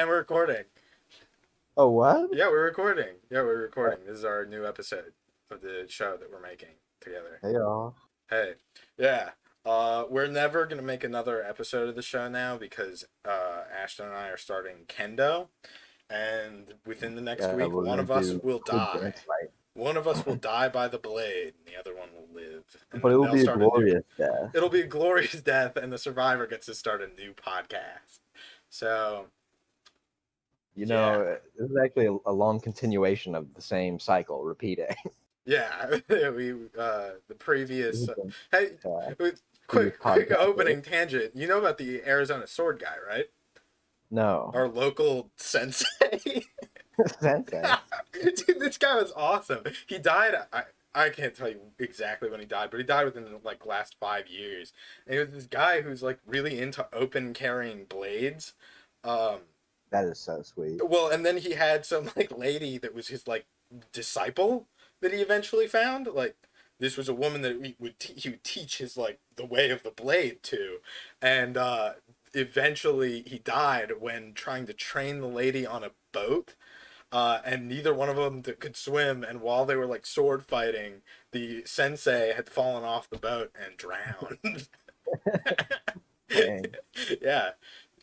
And we're recording. Oh, what? Yeah, we're recording. Yeah, we're recording. This is our new episode of the show that we're making together. Hey, y'all. Hey, yeah. We're never gonna make another episode of the show now because Ashton and I are starting kendo, and within the next Yeah, week, we're one gonna of us do will a dance die. fight. One of us will die by the blade, and the other one will live, and But it then will they'll be a start a new. glorious death. It'll be a glorious death, and the survivor gets to start a new podcast. So You yeah. know, this is actually a long continuation of the same cycle, repeating. Yeah, the previous hey, Previous quick podcast. opening tangent. You know about the Arizona sword guy, right? No. Our local sensei. Sensei. Dude, this guy was awesome. He died. I can't tell you exactly when he died, but he died within the last 5 years. And he was this guy who's really into open carrying blades. Um, That is so sweet. well, and then he had some lady that was his disciple that he eventually found. This was a woman that he would teach his the way of the blade to, and eventually he died when trying to train the lady on a boat. And neither one of them could swim, and while they were sword fighting, the sensei had fallen off the boat and drowned. Dang. Yeah,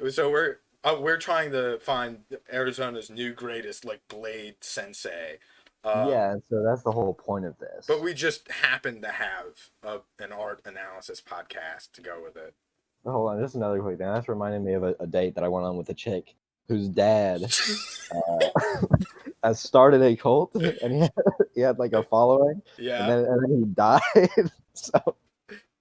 so we're trying to find Arizona's new greatest blade sensei. Yeah, so that's the whole point of this. But we just happen to have an art analysis podcast to go with it. Hold on, just another quick thing. That's reminded me of a date that I went on with a chick whose dad has started a cult, and he had a following, Yeah, and then he died. So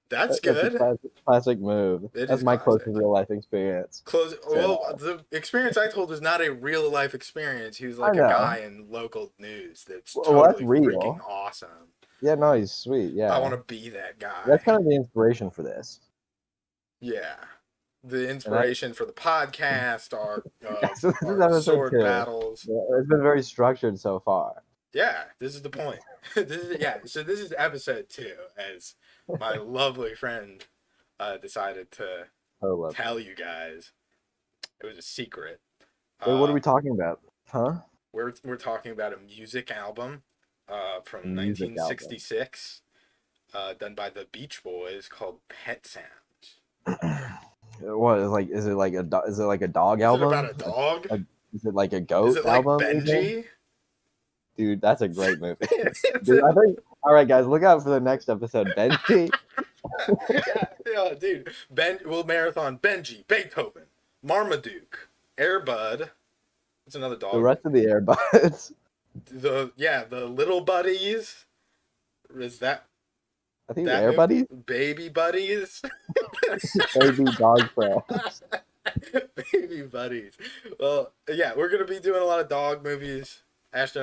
that's that's a good. classic move. It That's is my classic. closest real life experience. Close. So, Well, the experience I told was not a real life experience. He was I a know. guy in local news that's Well, that's totally real. freaking awesome. Yeah, no, he's sweet. I Yeah, want to be that that's guy. kind of the inspiration for this. Yeah. The And I, inspiration for the podcast, so this is our episode sword 2. battles. Yeah, it's been very structured so far. Yeah, this is the point. So this is episode 2, as my lovely friend decided to Oh, love. tell you guys. It was a secret. Wait, what are we talking about? Huh? We're talking about a music album from Music 1966 done by the Beach Boys called Pet Sounds. What is it like a is it like a dog Is album? it about a dog? Is it like a goat Is it like album? Benji? Dude, that's a great movie. Dude, I think. All right, guys, look out for the next episode. Benji. yeah, dude. We'll marathon Benji, Beethoven, Marmaduke, Airbud. What's another dog? The rest of the Airbuds. The little buddies. Is that? I think that Air Buddies. Baby buddies. Baby dog friends. Baby buddies. Well, yeah, we're gonna be doing a lot of dog movies. Ashton,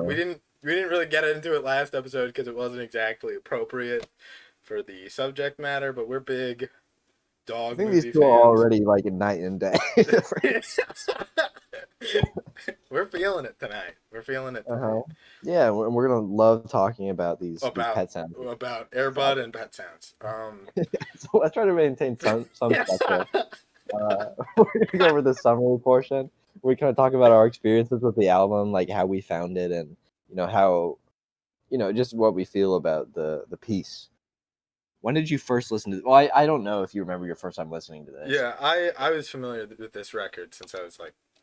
we didn't really get into it last episode because it wasn't exactly appropriate for the subject matter, but we're big dog I think movie these two fans. are already like a night and day. We're feeling it tonight. Yeah, we're gonna love talking about these pet sounds. About Airbud and pet sounds. So let's try to maintain some structure. We're gonna go over the summary portion. We kind of talk about our experiences with the album, like how we found it, and how, just what we feel about the piece. When did you first listen to? Well, I don't know if you remember your first time listening to this. Yeah, I was familiar with this record since I was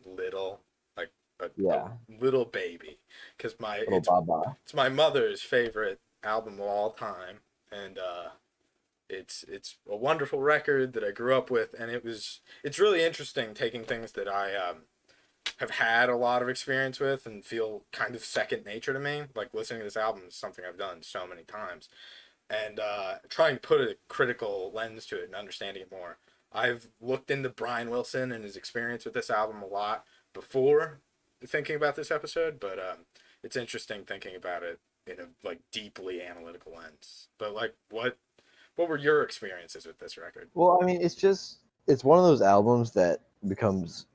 little, a little baby, because it's my mother's favorite album of all time, and it's a wonderful record that I grew up with, and it's really interesting taking things that I have had a lot of experience with and feel kind of second nature to me. Like listening to this album is something I've done so many times, and trying to put a critical lens to it and understanding it more. I've looked into Brian Wilson and his experience with this album a lot before thinking about this episode, but it's interesting thinking about it in a deeply analytical lens. But what were your experiences with this record? Well, I mean, it's one of those albums that becomes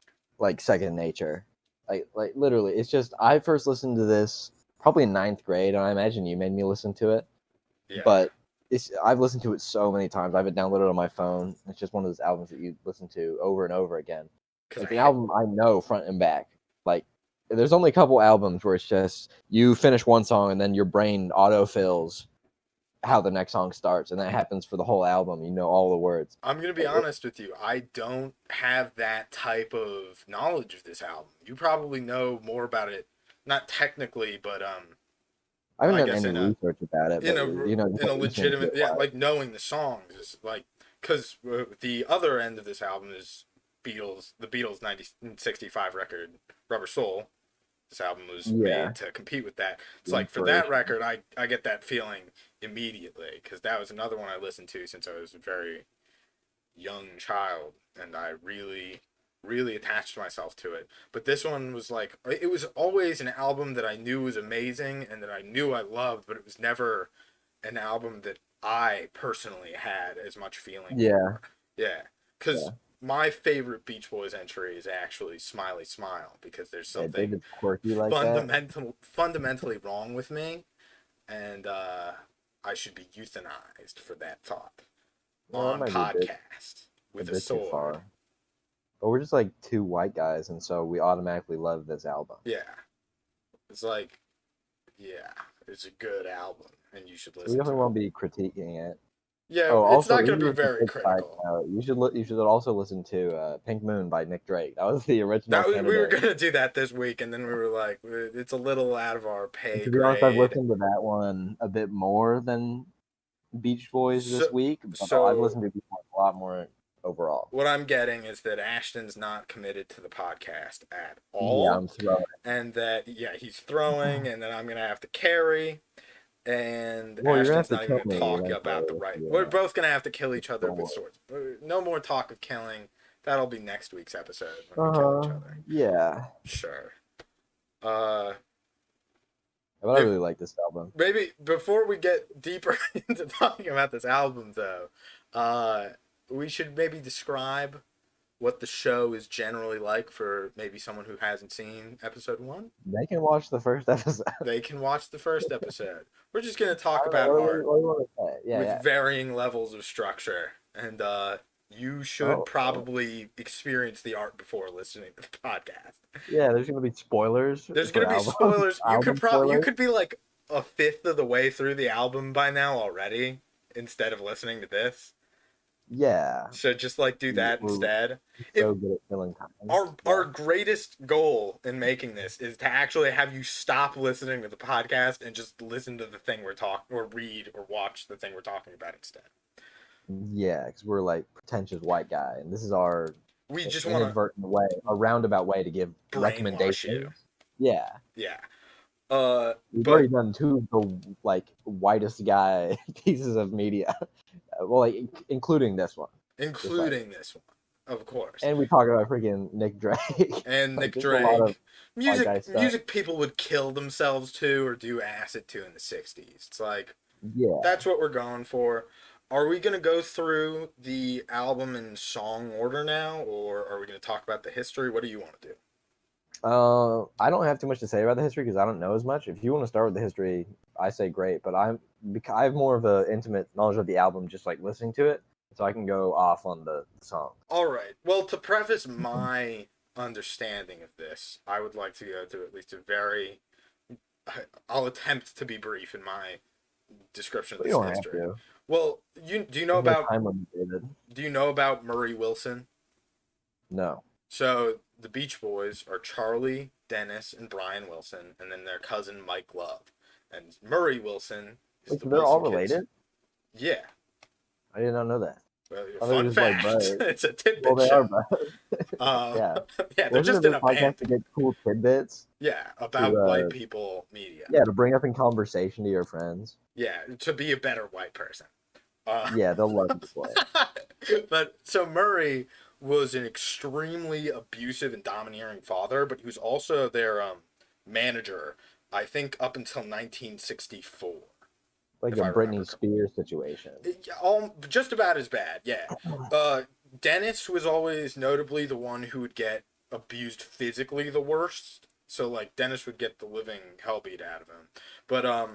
second nature. Like literally, it's just I first listened to this probably in 9th grade, and I imagine you made me listen to it. Yeah. But I've listened to it so many times. I have it downloaded on my phone. It's just one of those albums that you listen to over and over again. It's an album I know front and back. Like, there's only a couple albums where it's just you finish one song and then your brain autofills how the next song starts, and that happens for the whole album. You know all the words. I'm gonna be honest with you. I don't have that type of knowledge of this album. You probably know more about it, not technically, but I haven't done any research about it, but in a legitimate, like knowing the songs is like, because the other end of this album is the Beatles 1965 record Rubber Soul. This album was made to compete with that. It's like for that record, I get that feeling immediately, because that was another one I listened to since I was a very young child, and I really attached myself to it. But this one was like, it was always an album that I knew was amazing and that I knew I loved, but it was never an album that I personally had as much feeling for. Yeah, because my favorite Beach Boys entry is actually Smiley Smile, because there's something quirky like fundamentally wrong with me, and I should be euthanized for that thought on podcast with a sword. But we're just like two white guys, and so we automatically love this album. Yeah. It's like, yeah, it's a good album, and you should listen to it. We definitely won't be critiquing it. Yeah, it's not going to be very critical. You should also listen to Pink Moon by Nick Drake. That was the original. We were going to do that this week, and then we were like, it's a little out of our pay grade. To be honest, I've listened to that one a bit more than Beach Boys this week, but I've listened to Beach Boys a lot more overall. What I'm getting is that Ashton's not committed to the podcast at all. Yeah, I'm throwing. And that, he's throwing, and then I'm going to have to carry. And Ashton's not even going to talk about the right. Yeah. We're both going to have to kill each other with swords. No more talk of killing. That'll be next week's episode when we kill each other. Yeah. Sure. But I really like this album. Maybe before we get deeper into talking about this album, though, we should maybe describe what the show is generally like for maybe someone who hasn't seen episode 1. They can watch the first episode. They can watch the first episode. We're just going to talk about art with varying levels of structure. And you should probably experience the art before listening to the podcast. Yeah, there's going to be spoilers. There's going to be spoilers. You could be like a fifth of the way through the album by now already instead of listening to this. Yeah. So just like do that instead. So good at filling time. Our greatest goal in making this is to actually have you stop listening to the podcast and just listen to the thing we're talking, or read or watch the thing we're talking about instead. Yeah, because we're like pretentious white guy, and this is our inadvertent way, a roundabout way to give recommendations. Yeah. Yeah. We've already done two of the like whitest guy pieces of media. Well, like, including this one. This one, of course. And we talk about freaking Nick Drake. And Nick Drake. Music people would kill themselves to or do acid to in the 60s. It's like, that's what we're going for. Are we going to go through the album in song order now, or are we going to talk about the history? What do you want to do? I don't have too much to say about the history because I don't know as much. If you want to start with the history, I say great, but I have more of an intimate knowledge of the album, just like listening to it, so I can go off on the song. All right. Well, to preface my understanding of this, I would like to go through at least I'll attempt to be brief in my description of this history. Well, do you know about Murray Wilson? No. So the Beach Boys are Charlie, Dennis, and Brian Wilson, and then their cousin Mike Love. And Murray Wilson is they're all related? Yeah. I did not know that. Well, fun fact. It's a tidbit show. They are brothers. Yeah, they're just in a band. To get cool tidbits. Yeah, about white people media. Yeah, to bring up in conversation to your friends. Yeah, to be a better white person. Yeah, they'll love to play. But so Murray was an extremely abusive and domineering father, but he was also their manager, I think, up until 1964. Like a Britney Spears situation. Just about as bad, yeah. Dennis was always notably the one who would get abused physically the worst. So, like, Dennis would get the living hell beat out of him. But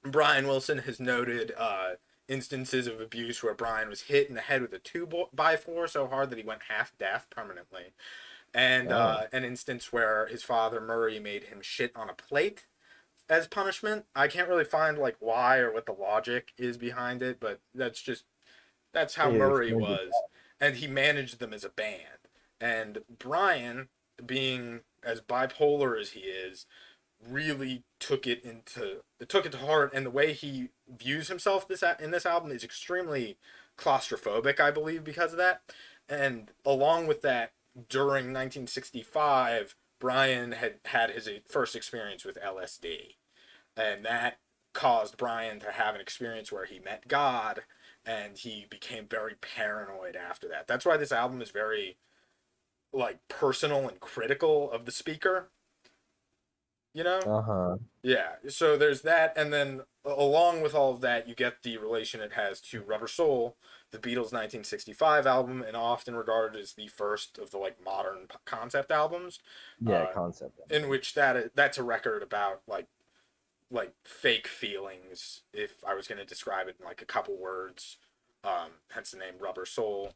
Brian Wilson has noted instances of abuse where Brian was hit in the head with a 2x4 so hard that he went half deaf permanently. and an instance where his father Murray made him shit on a plate as punishment. I can't really find like why or what the logic is behind it, but that's how Murray was, and he managed them as a band. And Brian, being as bipolar as he is, really took it to heart, and the way he views himself in this album is extremely claustrophobic, I believe, because of that. And along with that, during 1965, Brian had his first experience with LSD, and that caused Brian to have an experience where he met God, and he became very paranoid after that. That's why this album is very like personal and critical of the speaker, you know? Uh-huh. Yeah, so there's that, and then along with all of that, you get the relation it has to Rubber Soul, the Beatles' 1965 album, and often regarded as the first of the like modern concept albums. Yeah, concept. In which that's a record about like fake feelings. If I was going to describe it in like a couple words, hence the name Rubber Soul.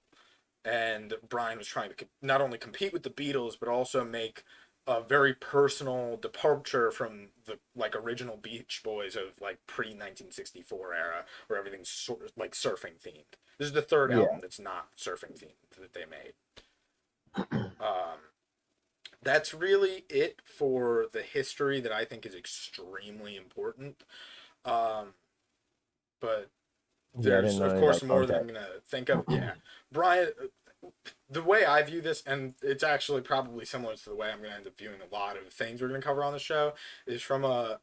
And Brian was trying to not only compete with the Beatles, but also make a very personal departure from the like original Beach Boys of like pre 1964 era, where everything's sort of like surfing themed. This is the third album that's not surfing themed that they made. That's really it for the history that I think is extremely important. But there's of course more that I'm gonna think of. Yeah, Brian. The way I view this, and it's actually probably similar to the way I'm going to end up viewing a lot of things we're going to cover on the show, is from a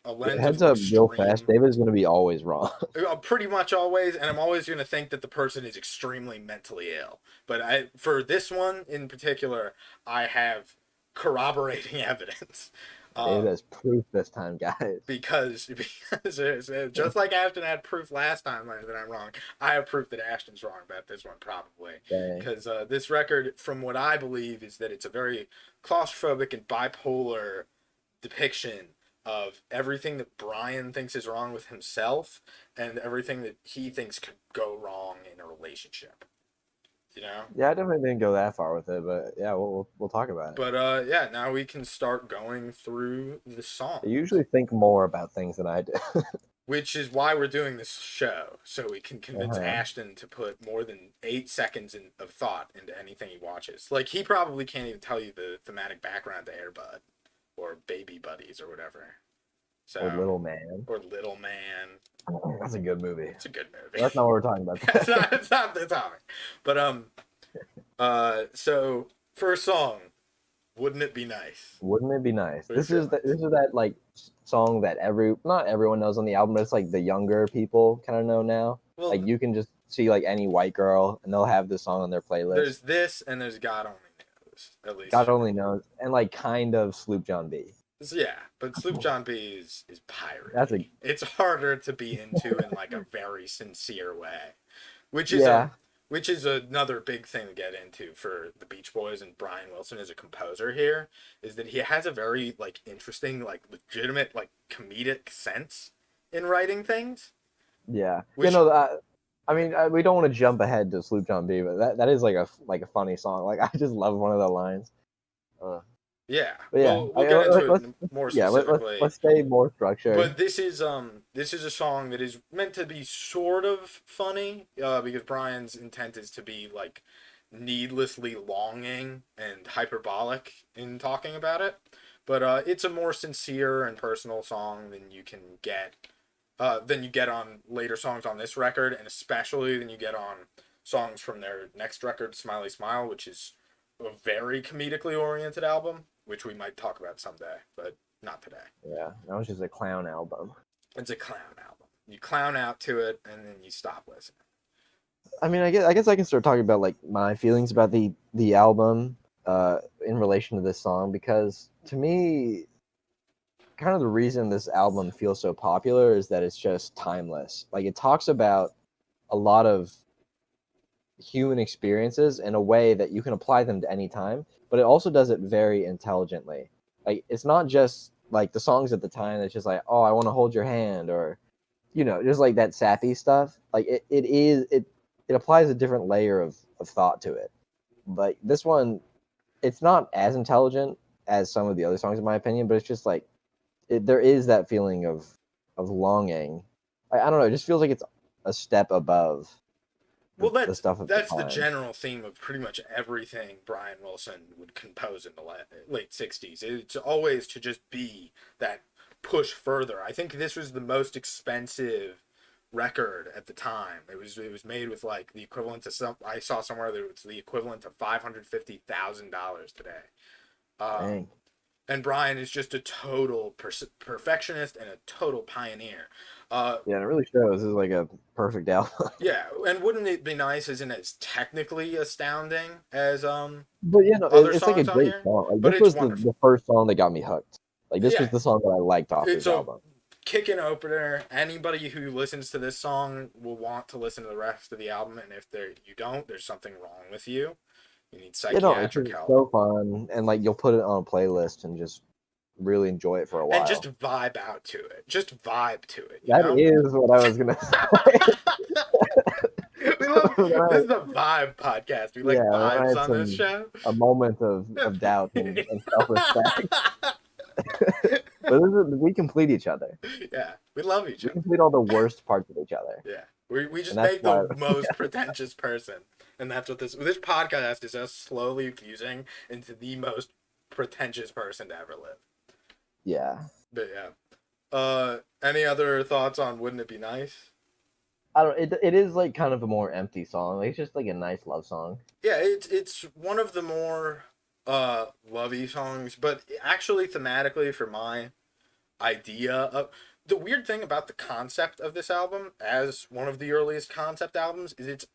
lens heads of up real fast. David's going to be always wrong. Pretty much always, and I'm always going to think that the person is extremely mentally ill. But for this one in particular, I have corroborating evidence. David has proof this time, guys. Because just like Ashton had proof last time that I'm wrong, I have proof that Ashton's wrong about this one probably. Because this record, from what I believe, is that it's a very claustrophobic and bipolar depiction of everything that Brian thinks is wrong with himself and everything that he thinks could go wrong in a relationship. You know? Yeah, I definitely didn't go that far with it, but yeah, we'll talk about it. But yeah, now we can start going through the song. I usually think more about things than I do. Which is why we're doing this show, so we can convince Ashton to put more than 8 seconds of thought into anything he watches. Like, he probably can't even tell you the thematic background to Air Bud or Baby Buddies or whatever. So, or Little Man. That's a good movie. It's a good movie. That's not what we're talking about. It's not the topic. But so first song, Wouldn't It Be Nice? Wouldn't It Be Nice? This is that like song that not everyone knows on the album, but it's like the younger people kind of know now. Well, like you can just see like any white girl and they'll have this song on their playlist. There's this and there's God Only Knows, at least. God Only Knows, and like kind of Sloop John B. Yeah, but Sloop John B is pirate. It's harder to be into in like a very sincere way, which is another big thing to get into for the Beach Boys and Brian Wilson as a composer here, is that he has a very like interesting, like legitimate, like comedic sense in writing things. Yeah, we don't want to jump ahead to Sloop John B, but that is like a funny song. Like I just love one of the lines. Yeah, we'll get into it more specifically. Yeah, let's stay more structured. But this is a song that is meant to be sort of funny, because Brian's intent is to be like needlessly longing and hyperbolic in talking about it. But it's a more sincere and personal song than you get on later songs on this record, and especially than you get on songs from their next record, Smiley Smile, which is a very comedically oriented album, which we might talk about someday, but not today. Yeah, that was just a clown album. It's a clown album. You clown out to it, and then you stop listening. I mean, I guess I can start talking about like my feelings about the album in relation to this song, because to me, kind of the reason this album feels so popular is that it's just timeless. Like it talks about a lot of human experiences in a way that you can apply them to any time, but it also does it very intelligently. Like it's not just like the songs at the time that's just like, oh, I want to hold your hand, or just like that sappy stuff. Like it applies a different layer of thought to it. Like this one, it's not as intelligent as some of the other songs in my opinion, but it's just like there is that feeling of longing. I don't know, it just feels like it's a step above Well, the stuff of the that's the time. general theme of pretty much everything Brian Wilson would compose in the late '60s. It's always to just be that push further. I think this was the most expensive record at the time. It was made with like the equivalent to some. I saw somewhere that it's the equivalent to $550,000 today. Um, Dang. and Brian is just a total perfectionist and a total pioneer. Yeah, and it really shows. This is like a perfect album. Yeah, and wouldn't it be nice? Isn't it as technically astounding as But yeah, no, other it's like a songs on great here? song. Like But this it's was wonderful. the first song that got me hooked. Like this Yeah, was the song that I liked off it's this a album. kicking opener. Anybody who listens to this song will want to listen to the rest of the album, and if you don't, there's something wrong with you. You need You know, it's psychiatric just help. so fun, and like you'll put it on a playlist and just really enjoy it for a while. And just vibe out to it. Just vibe to it. That is what I was gonna say. We love this is a vibe podcast. We like vibes on this show. A moment of doubt and self-respect. But we complete each other. Yeah, we love each other. We complete all the worst parts of each other. Yeah, we just make the most pretentious person, and that's what this podcast is us slowly fusing into the most pretentious person to ever live. Yeah. But yeah, any other thoughts on "Wouldn't It Be Nice"? I don't. It is like kind of a more empty song. Like, it's just like a nice love song. Yeah, it's one of the more lovey songs, but actually thematically for my idea of the weird thing about the concept of this album as one of the earliest concept albums is it's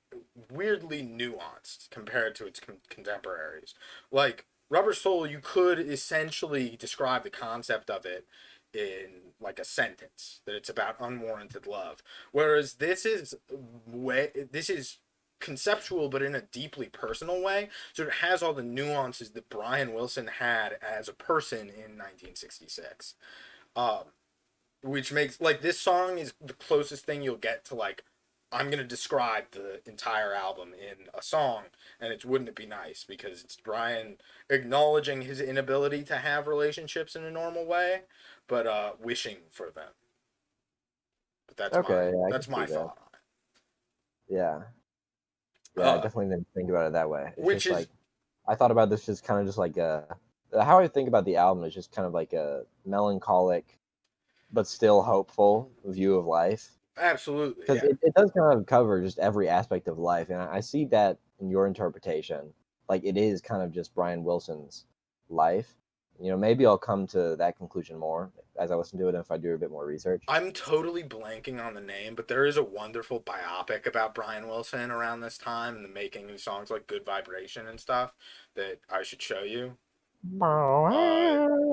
weirdly nuanced compared to its contemporaries. Like Rubber Soul, you could essentially describe the concept of it in like a sentence that it's about unwarranted love, whereas this is conceptual but in a deeply personal way, so it has all the nuances that Brian Wilson had as a person in 1966. Which makes like this song is the closest thing you'll get to like I'm gonna describe the entire album in a song, and it's "Wouldn't It Be Nice" because it's Brian acknowledging his inability to have relationships in a normal way, but wishing for them. But that's my thought on it. Yeah, I definitely didn't think about it that way. It's which just is like I thought about this just kind of just like how I think about the album is just kind of like a melancholic but still hopeful view of life. Absolutely, because it does kind of cover just every aspect of life, and I see that in your interpretation. Like it is kind of just Brian Wilson's life. You know, maybe I'll come to that conclusion more as I listen to it and if I do a bit more research. I'm totally blanking on the name, but there is a wonderful biopic about Brian Wilson around this time and the making of songs like Good Vibration and stuff that I should show you.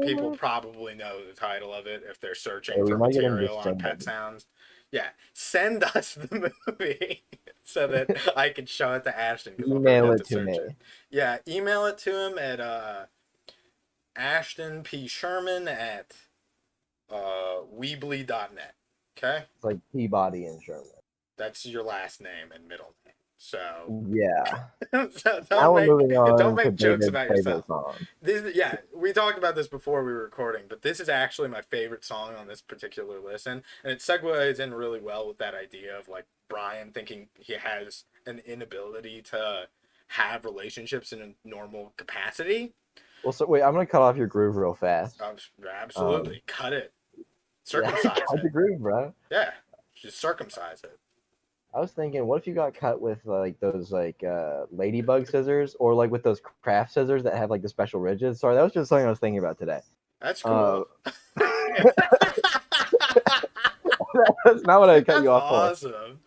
People probably know the title of it if they're searching for material on Pet Sounds. Yeah, send us the movie so that I can show it to Ashton. Email it to me. Yeah, email it to him at Ashton P. Sherman at Weebly.net. Okay? It's like Peabody and Sherman. That's your last name and middle name. So yeah. So don't make jokes about yourself. We talked about this before we were recording, but this is actually my favorite song on this particular listen, and it segues in really well with that idea of like Brian thinking he has an inability to have relationships in a normal capacity. Well, so wait, I'm gonna cut off your groove real fast. Absolutely, cut it. Circumcise it. Cut the groove, bro. Yeah, just circumcise it. I was thinking, what if you got cut with like those like ladybug scissors, or like with those craft scissors that have like the special ridges? Sorry, that was just something I was thinking about today. That's cool. That's not what I cut you off for. Awesome.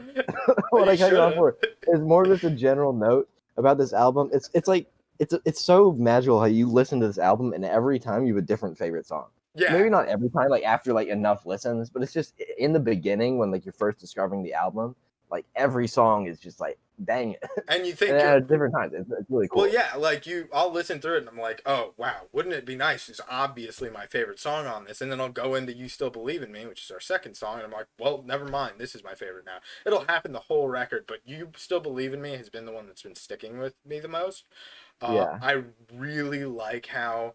What I cut you off for is more just a general note about this album. It's like it's so magical how you listen to this album and every time you have a different favorite song. Yeah. Maybe not every time, like after like enough listens, but it's just in the beginning when like you're first discovering the album. Like every song is just like, dang it. And you think at different times, it's really cool. Well, yeah, like I'll listen through it and I'm like, oh wow, wouldn't it be nice? It's obviously my favorite song on this, and then I'll go into "You Still Believe in Me," which is our second song, and I'm like, well, never mind, this is my favorite now. It'll happen the whole record, but "You Still Believe in Me" has been the one that's been sticking with me the most. Yeah. I really like how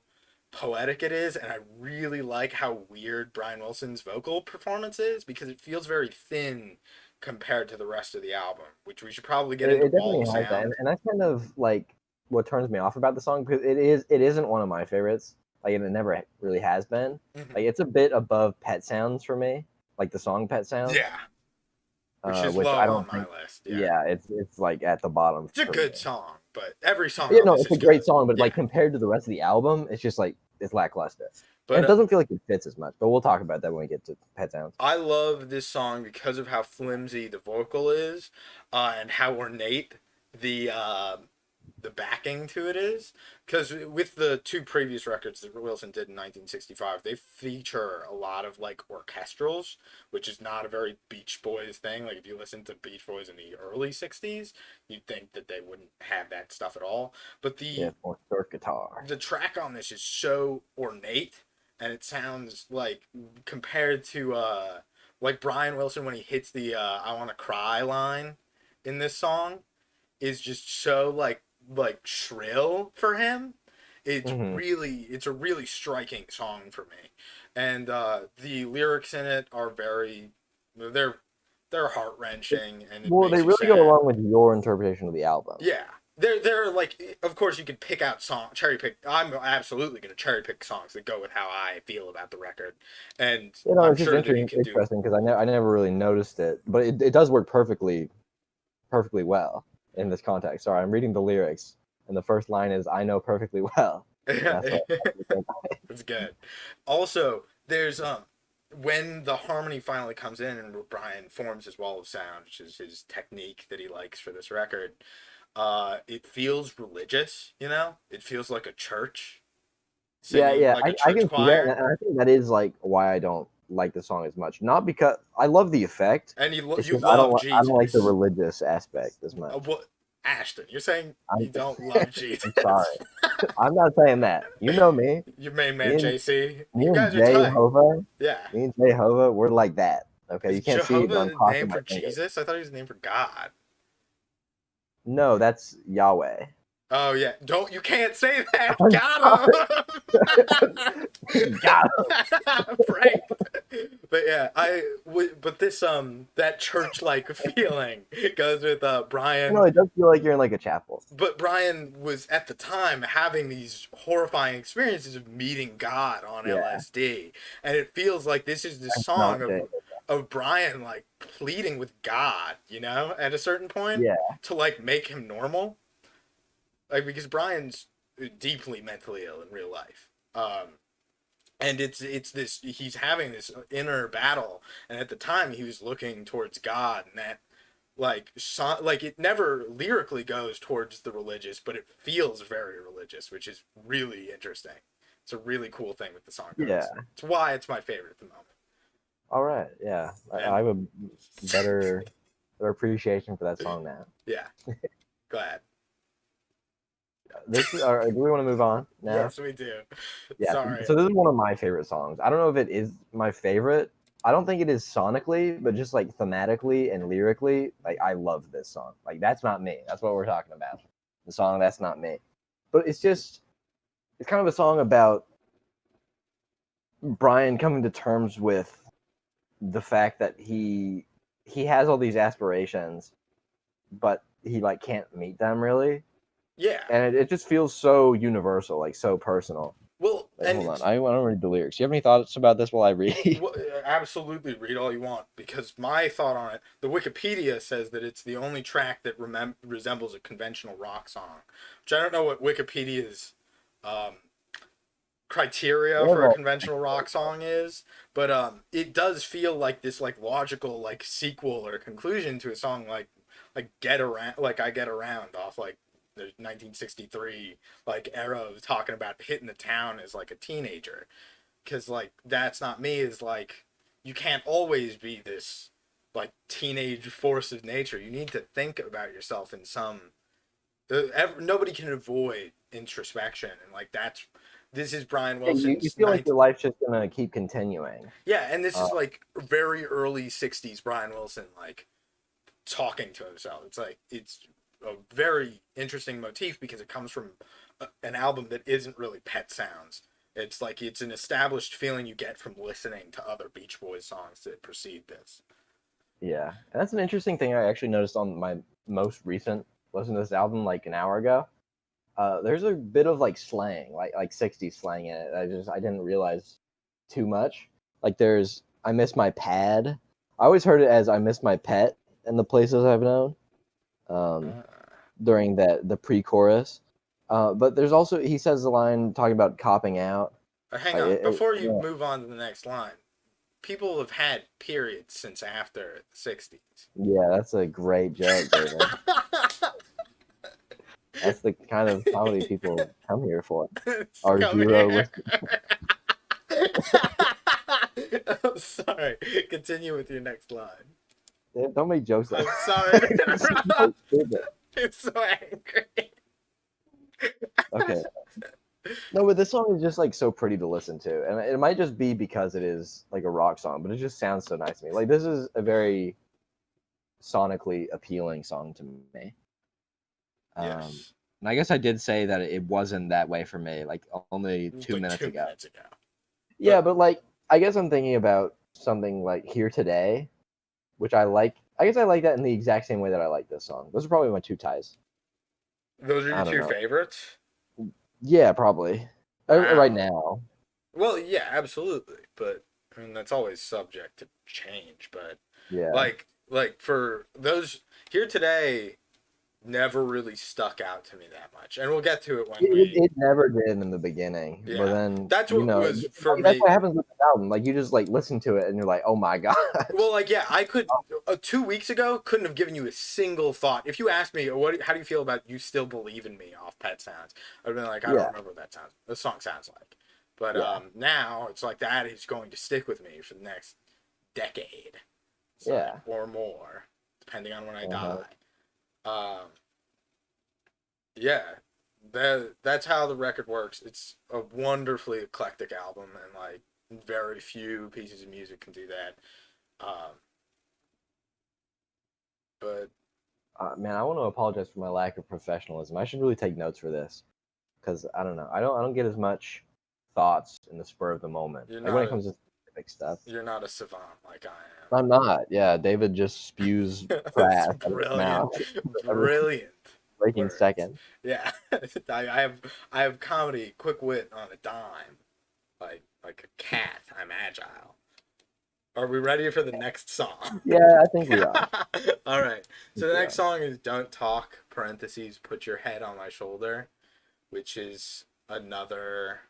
poetic it is, and I really like how weird Brian Wilson's vocal performance is because it feels very thin compared to the rest of the album, which we should probably get into It Wall definitely of has that, Sound. and that's kind of like what turns me off about the song because it isn't one of my favorites. Like it never really has been. Mm-hmm. Like it's a bit above Pet Sounds for me, like the song Pet Sounds, Yeah, which is which low I on don't my think. list. Yeah, Yeah, it's like at the bottom it's a for me. good song, but every song Yeah, on no, this it's is a good. great song, but Yeah, like compared to the rest of the album, it's just like it's lackluster, and but it doesn't feel like it fits as much. But we'll talk about that when we get to Pet Sounds. I love this song because of how flimsy the vocal is, and how ornate the uh, the backing to it is. Because with the two previous records that Wilson did in 1965, they feature a lot of like orchestrals, which is not a very Beach Boys thing. Like if you listen to Beach Boys in the early 60s, you'd think that they wouldn't have that stuff at all. But Yeah, more short guitar. the track on this is so ornate, and it sounds like, compared to like Brian Wilson when he hits the I want to cry line in this song, is just so like shrill for him. Hmm. It's a really striking song for me, and the lyrics in it are very, they're they're heart wrenching, and it Well, they makes you really go sad. along with your interpretation of the album. Yeah. They're like, of course you could pick out cherry pick. I'm absolutely gonna cherry pick songs that go with how I feel about the record, and You know, I'm it's just sure that you can do. interesting because I never really noticed it, but it does work perfectly well in this context. Sorry, I'm reading the lyrics, and the first line is "I know perfectly well," and It's good. Also, there's when the harmony finally comes in and Brian forms his wall of sound, which is his technique that he likes for this record. It feels religious, you know? It feels like a church yeah, singing, yeah, like a I church can see that, choir. and I think that is like why I don't like the song as much. Not because I love the effect; And it's you just love I don't like the Jesus. religious aspect as much. What, Ashton? You're saying I'm you don't love Jesus? I'm sorry, I'm not saying that. You know me, Your main me man and JC. me You and guys are tight. Jehovah, Yeah. we're like that. Okay, Is you can't see it, but I'm Jehovah crossing named my for fingers. Jesus? I thought he was named for God. No, that's Yahweh. Oh yeah, don't, you can't say that. I'm Got him. God. Pranked. But yeah, but this that church like feeling goes with No, Brian. it does feel like you're in like a chapel. But Brian was at the time having these horrifying experiences of meeting God on Yeah, LSD, and it feels like this is the that's not song Jay. of Brian like pleading with God, you know, at a certain point, Yeah, to like make him normal, like because Brian's deeply mentally ill in real life. And it's this, he's having this inner battle, and at the time he was looking towards God, and that like it never lyrically goes towards the religious, but it feels very religious, which is really interesting. It's a really cool thing that the song yeah. does. It's why it's my favorite at the moment. All right. Yeah, I And have a better appreciation for that song now. yeah, glad. This is. Do we want to move on now? Yes, we do. Yeah. Sorry. So this is one of my favorite songs. I don't know if it is my favorite. I don't think it is sonically, but just like thematically and lyrically, like I love this song. Like that's not me. That's what we're talking about. The song that's not me. But it's kind of a song about Brian coming to terms with the fact that he has all these aspirations, but he like can't meet them really, Yeah. and it just feels so universal, like so personal. Well, Wait, and hold on, I don't read the lyrics. Do you have any thoughts about this while I read? well, absolutely read all you want, because my thought on it, the Wikipedia says that it's the only track that resembles a conventional rock song, which I don't know what Wikipedia's um, criteria for a conventional rock song is, but it does feel like this like logical like sequel or conclusion to a song like Get Around, like I Get Around off like the 1963 like era of talking about hitting the town as like a teenager, because like That's Not Me is like, you can't always be this like teenage force of nature. You need to think about yourself in some, nobody can avoid introspection, and like that's, this is Brian Yeah, you Wilson's feel like ninth. your life's just gonna keep continuing. Yeah, and this Uh, is like very early 60s Brian Wilson like talking to himself. It's like, it's a very interesting motif because it comes from an album that isn't really Pet Sounds. It's like it's an established feeling you get from listening to other Beach Boys songs that precede this. Yeah, and that's an interesting thing I actually noticed on my most recent listen to this album, like an hour ago. There's a bit of like slang, like 60s slang in it. I didn't realize too much. Like there's I miss my pad. I always heard it as I miss my pet in the places I've known. During the pre-chorus. But there's also he says the line talking about copping out. Hang on, before you move on to the next line, people have had periods since after the 60s. Yeah, that's a great joke, David. That's the kind of comedy people come here for. Our zero listeners. I'm sorry. Continue with your next line. Don't make jokes like that. I'm sorry. I'm so angry. Okay. No, but this song is just like so pretty to listen to, and it might just be because it is like a rock song, but it just sounds so nice to me. Like this is a very sonically appealing song to me. Yes. And I guess I did say that it wasn't that way for me, like only 2 minutes ago. Yeah, but like I guess I'm thinking about something like Here Today, which I like. I guess I like that in the exact same way that I like this song. Those are probably my two ties. Those are your two favorites? Yeah, probably. Wow. Right now. Well, yeah, absolutely. But I mean, that's always subject to change. But yeah, like for those Here Today, never really stuck out to me that much, and we'll get to it when it never did in the beginning. Yeah, but then that's what was for me. That's what happens with the album. Like you just like listen to it and you're like, oh my god. Well, like yeah, I could 2 weeks ago couldn't have given you a single thought. If you asked me, how do you feel about You Still Believe in Me off Pet Sounds? I'd been like, I don't remember what the song sounds like. But now it's like that is going to stick with me for the next decade. Or more, depending on when I die. Yeah, that's how the record works. It's a wonderfully eclectic album, and like very few pieces of music can do that. But man, I want to apologize for my lack of professionalism. I should really take notes for this because I don't know. I don't get as much thoughts in the spur of the moment. Like when it comes to specific stuff. You're not a savant like I am. I'm not. Yeah, David just spews trash out of his mouth. Brilliant. Breaking words. Second. Yeah, I have comedy, quick wit on a dime, like a cat. I'm agile. Are we ready for the next song? Yeah, I think we are. All right. So the next song is "Don't Talk." (parentheses) Put Your Head on My Shoulder, which is another.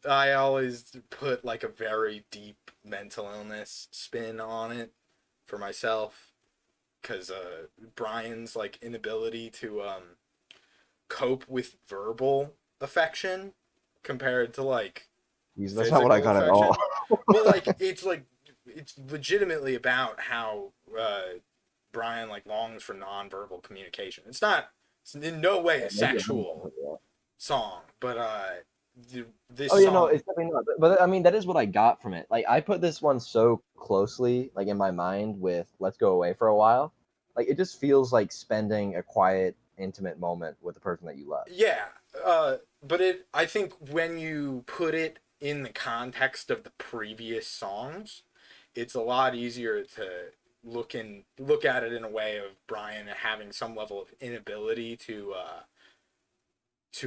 I always put like a very deep mental illness spin on it for myself. Because Brian's like inability to cope with verbal affection compared to like that's not what I got affection. At all. Well, like it's legitimately about how Brian like longs for nonverbal communication. It's in no way a sexual song, but this song... no, it's definitely not. But I mean, that is what I got from it. Like, I put this one so closely, like in my mind, with "Let's Go Away for a While." Like, it just feels like spending a quiet, intimate moment with the person that you love. Yeah, but I think when you put it in the context of the previous songs, it's a lot easier to look at it in a way of Brian having some level of inability to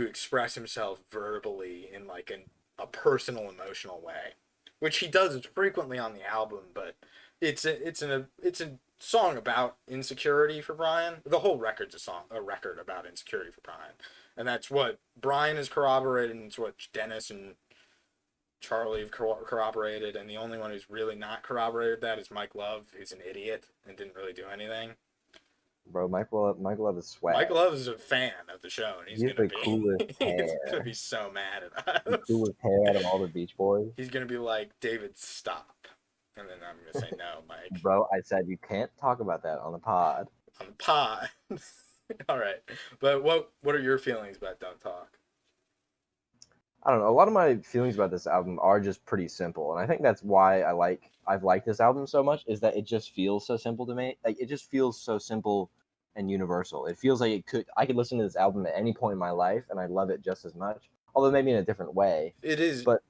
express himself verbally in like a personal, emotional way, which he does frequently on the album. But it's a song about insecurity for Brian. The whole record's a record about insecurity for Brian, and that's what Brian has corroborated, and it's what Dennis and Charlie have corroborated. And the only one who's really not corroborated that is Mike Love, who's an idiot and didn't really do anything. Bro, Mike Love is swag. Mike Love is a fan of the show, and he's gonna be coolest hair. He's gonna be so mad at us. The coolest hair out of all the Beach Boys. He's gonna be like, David, stop. And then I'm gonna say, no, Mike. Bro, I said you can't talk about that on the pod. On the pod. All right. But what are your feelings about Don't Talk? I don't know. A lot of my feelings about this album are just pretty simple, and I think that's why I've liked this album so much. Is that it just feels so simple to me? Like it just feels so simple and universal. It feels like I could listen to this album at any point in my life, and I love it just as much, although maybe in a different way. It is, But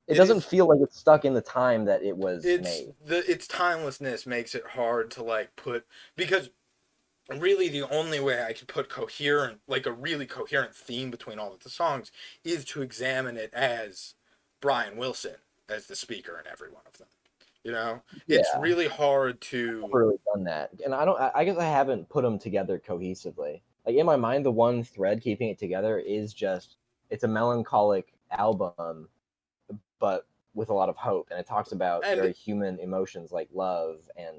it it doesn't is, feel like it's stuck in the time that it was made. its timelessness makes it hard to like put, because really the only way I could put coherent, like a really coherent theme between all of the songs, is to examine it as Brian Wilson as the speaker in every one of them. You know, it's Yeah, really hard I've to. never really done that, and I don't. I guess I haven't put them together cohesively. Like in my mind, the one thread keeping it together is just it's a melancholic album, but with a lot of hope, and it talks about And very human emotions like love and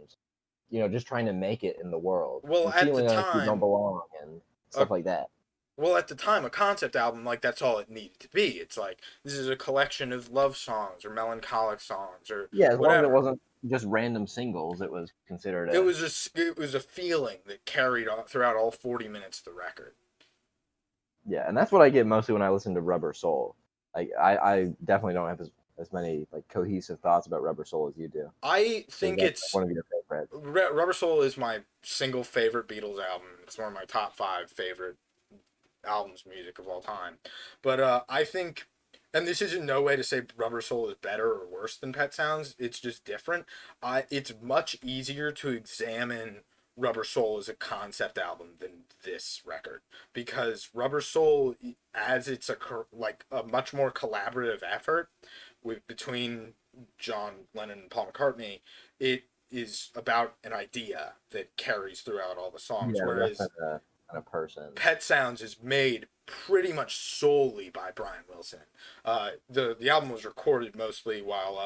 just trying to make it in the world well, and at the feeling like you don't time, belong and a stuff like that. a concept album, like, that's all it needed to be. It's like, this is a collection of love songs or melancholic songs or Yeah, as long as it whatever. wasn't just random singles, it was considered It a was it was a feeling that carried throughout all 40 minutes of the record. yeah, and that's what I get mostly when I listen to Rubber Soul. Like I definitely don't have as many like cohesive thoughts about Rubber Soul as you do. I So think that's it's one of your favorites. Rubber Soul is my single favorite Beatles album. It's one of my top 5 favorite albums, music of all time. But I think, and this is in no way to say Rubber Soul is better or worse than Pet Sounds. It's just different. It's much easier to examine Rubber Soul as a concept album than this record, because Rubber Soul, as it's a much more collaborative effort between John Lennon and Paul McCartney. It is about an idea that carries throughout all the songs, Yeah, less whereas than a person. Pet Sounds is made pretty much solely by Brian Wilson. The album was recorded mostly while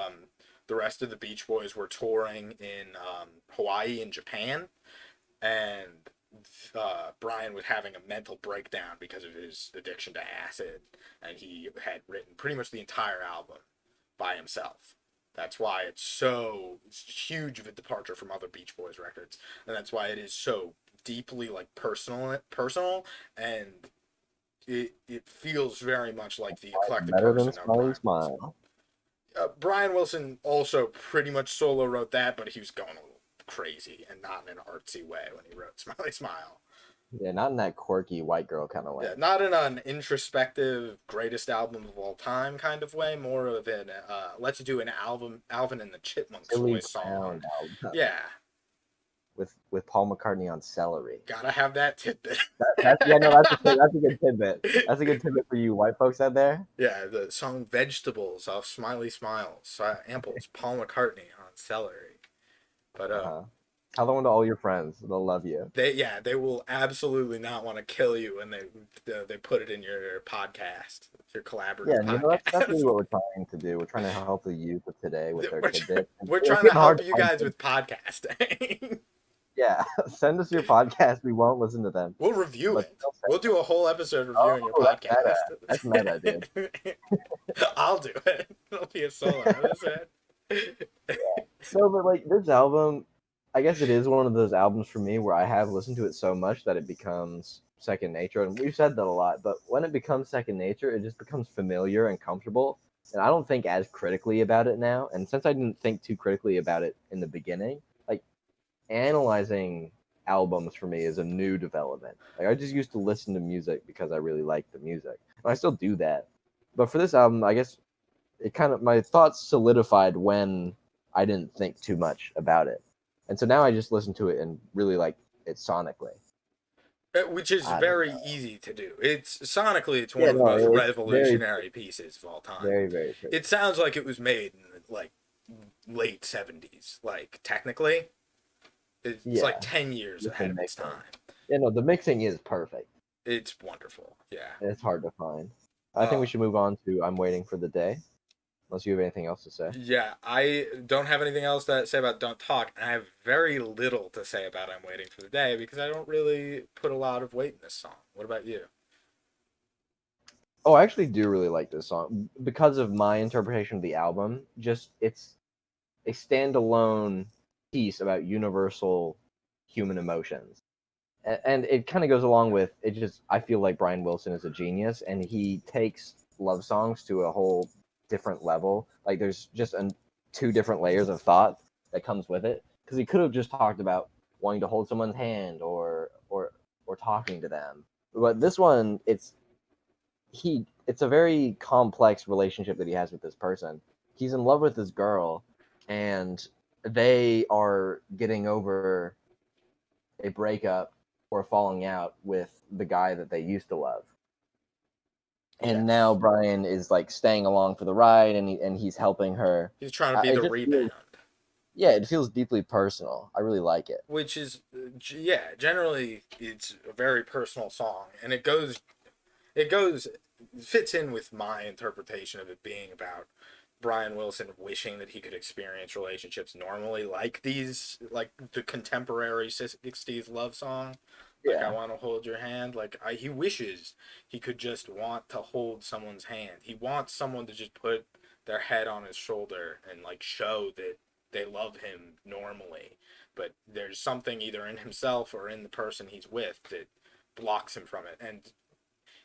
the rest of the Beach Boys were touring in Hawaii and Japan, and Brian was having a mental breakdown because of his addiction to acid, and he had written pretty much the entire album by himself. That's why it's huge of a departure from other Beach Boys records, and that's why it is so deeply like personal, and it feels very much like the eclectic Better than person of Smiling Brian Wilson. Smile. Brian Wilson also pretty much solo wrote that, but he was going a little crazy and not in an artsy way when he wrote Smiley Smile. Yeah, not in that quirky white girl kind of way. Yeah, not in an introspective greatest album of all time kind of way. More of an let's do an Alvin and the Chipmunks Silly voice song. album. Yeah, with Paul McCartney on Celery. gotta have that tidbit. That's a good tidbit. That's a good tidbit for you white folks out there. Yeah, the song "Vegetables" off Smiley Smiles, Amples, Paul McCartney on Celery. But tell them to all your friends; they'll love you. They will absolutely not want to kill you when they put it in your podcast, your collaborative podcast. That's really what we're trying to do. We're trying to help the youth of today with their tidbits. We're trying to help you guys with podcasting. Yeah, send us your podcast. We won't listen to them. We'll review it. We'll do a whole episode reviewing your podcast. That's meta, dude. I'll do it. It'll be a solo episode. So, but like this album, I guess it is one of those albums for me where I have listened to it so much that it becomes second nature. And we've said that a lot, but when it becomes second nature, it just becomes familiar and comfortable. And I don't think as critically about it now. And since I didn't think too critically about it in the beginning, like analyzing albums for me is a new development. Like I just used to listen to music because I really liked the music. And I still do that. But for this album, I guess it kind of my thoughts solidified when I didn't think too much about it. And so now I just listen to it and really like it sonically. Which is very easy to do. It's one of the most revolutionary pieces of all time. Very, very true. It sounds like it was made in like late 70s. Like technically, it's like 10 years ahead of its time. Yeah, no, the mixing is perfect. It's wonderful. Yeah. And it's hard to find. I think we should move on to I'm Waiting for the Day. Unless you have anything else to say. Yeah, I don't have anything else to say about Don't Talk, and I have very little to say about I'm Waiting for the Day because I don't really put a lot of weight in this song. What about you? Oh, I actually do really like this song because of my interpretation of the album. Just it's a standalone piece about universal human emotions. And it kind of goes along with it. Just I feel like Brian Wilson is a genius, and he takes love songs to a whole different level. Like there's just two different layers of thought that comes with it. Because he could have just talked about wanting to hold someone's hand or talking to them, but this one it's a very complex relationship that he has with this person. He's in love with this girl, and they are getting over a breakup or falling out with the guy that they used to love. And now Brian is like staying along for the ride, and he's helping her. He's trying to be the rebound. Yeah, it feels deeply personal. I really like it. Which is, generally it's a very personal song, and it fits in with my interpretation of it being about Brian Wilson wishing that he could experience relationships normally, like the contemporary 60s love song. Like, I want to hold your hand. Like, he wishes he could just want to hold someone's hand. He wants someone to just put their head on his shoulder and, like, show that they love him normally. But there's something either in himself or in the person he's with that blocks him from it. And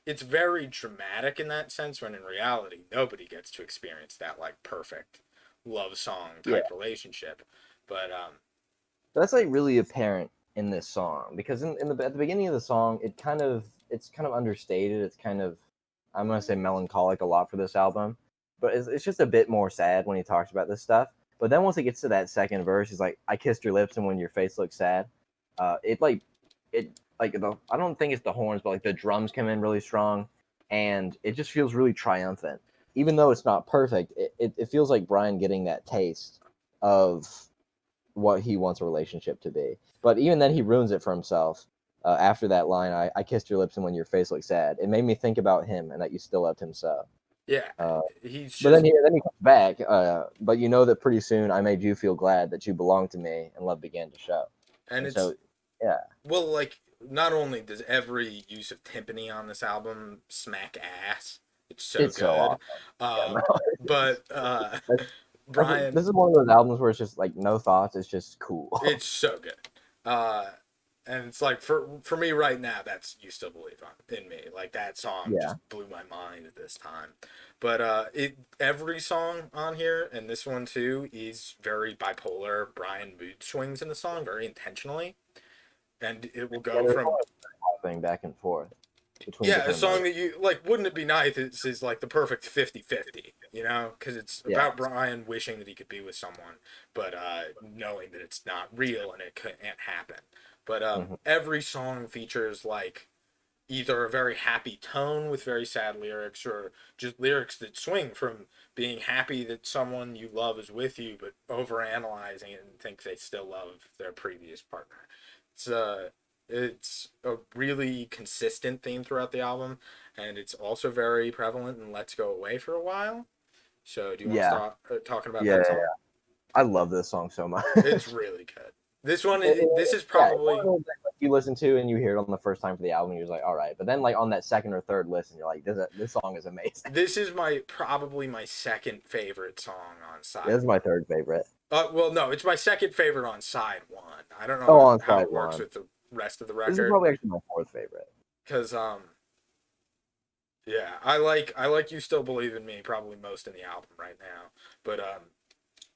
it's very dramatic in that sense, when in reality, nobody gets to experience that, like, perfect love song type relationship. But, that's, like, really apparent in this song, because at the beginning of the song, it's kind of understated. It's kind of, I'm gonna say, melancholic a lot for this album, but it's just a bit more sad when he talks about this stuff. But then once he gets to that second verse, he's like, "I kissed your lips, and when your face looks sad," I don't think it's the horns, but like the drums come in really strong, and it just feels really triumphant. Even though it's not perfect, it feels like Brian getting that taste of what he wants a relationship to be. But even then, he ruins it for himself. After that line, I kissed your lips, and when your face looks sad, it made me think about him and that you still loved him so. Yeah, but then he comes back. But you know that pretty soon I made you feel glad that you belonged to me, and love began to show. And so, yeah. Well, like, not only does every use of timpani on this album smack ass, it's so good. So awesome. But Brian, this is one of those albums where it's just like no thoughts. It's just cool. It's so good. And it's like, for me right now, that's You Still Believe in Me. Like, that song just blew my mind at this time. But every song on here, and this one too, is very bipolar. Brian mood swings in the song very intentionally, and it will go from hopping back and forth. A song that you like. Wouldn't it be nice? Is like the perfect 50-50, you know, because it's about Brian wishing that he could be with someone, but knowing that it's not real and it can't happen. But every song features like either a very happy tone with very sad lyrics, or just lyrics that swing from being happy that someone you love is with you, but overanalyzing it and think they still love their previous partner. It's a really consistent theme throughout the album, and it's also very prevalent in Let's Go Away for a While. So do you want to start talking about that song? Yeah. I love this song so much. It's really good. This one, this is probably you listen to and you hear it on the first time for the album, you're just like, all right. But then like on that second or third listen, you're like, this song is amazing. This is probably my second favorite song on side. This is my third favorite. Well, no, it's my second favorite on side one. I don't know how it works with the rest of the record. This is probably actually my fourth favorite. Because I like You Still Believe in Me probably most in the album right now. But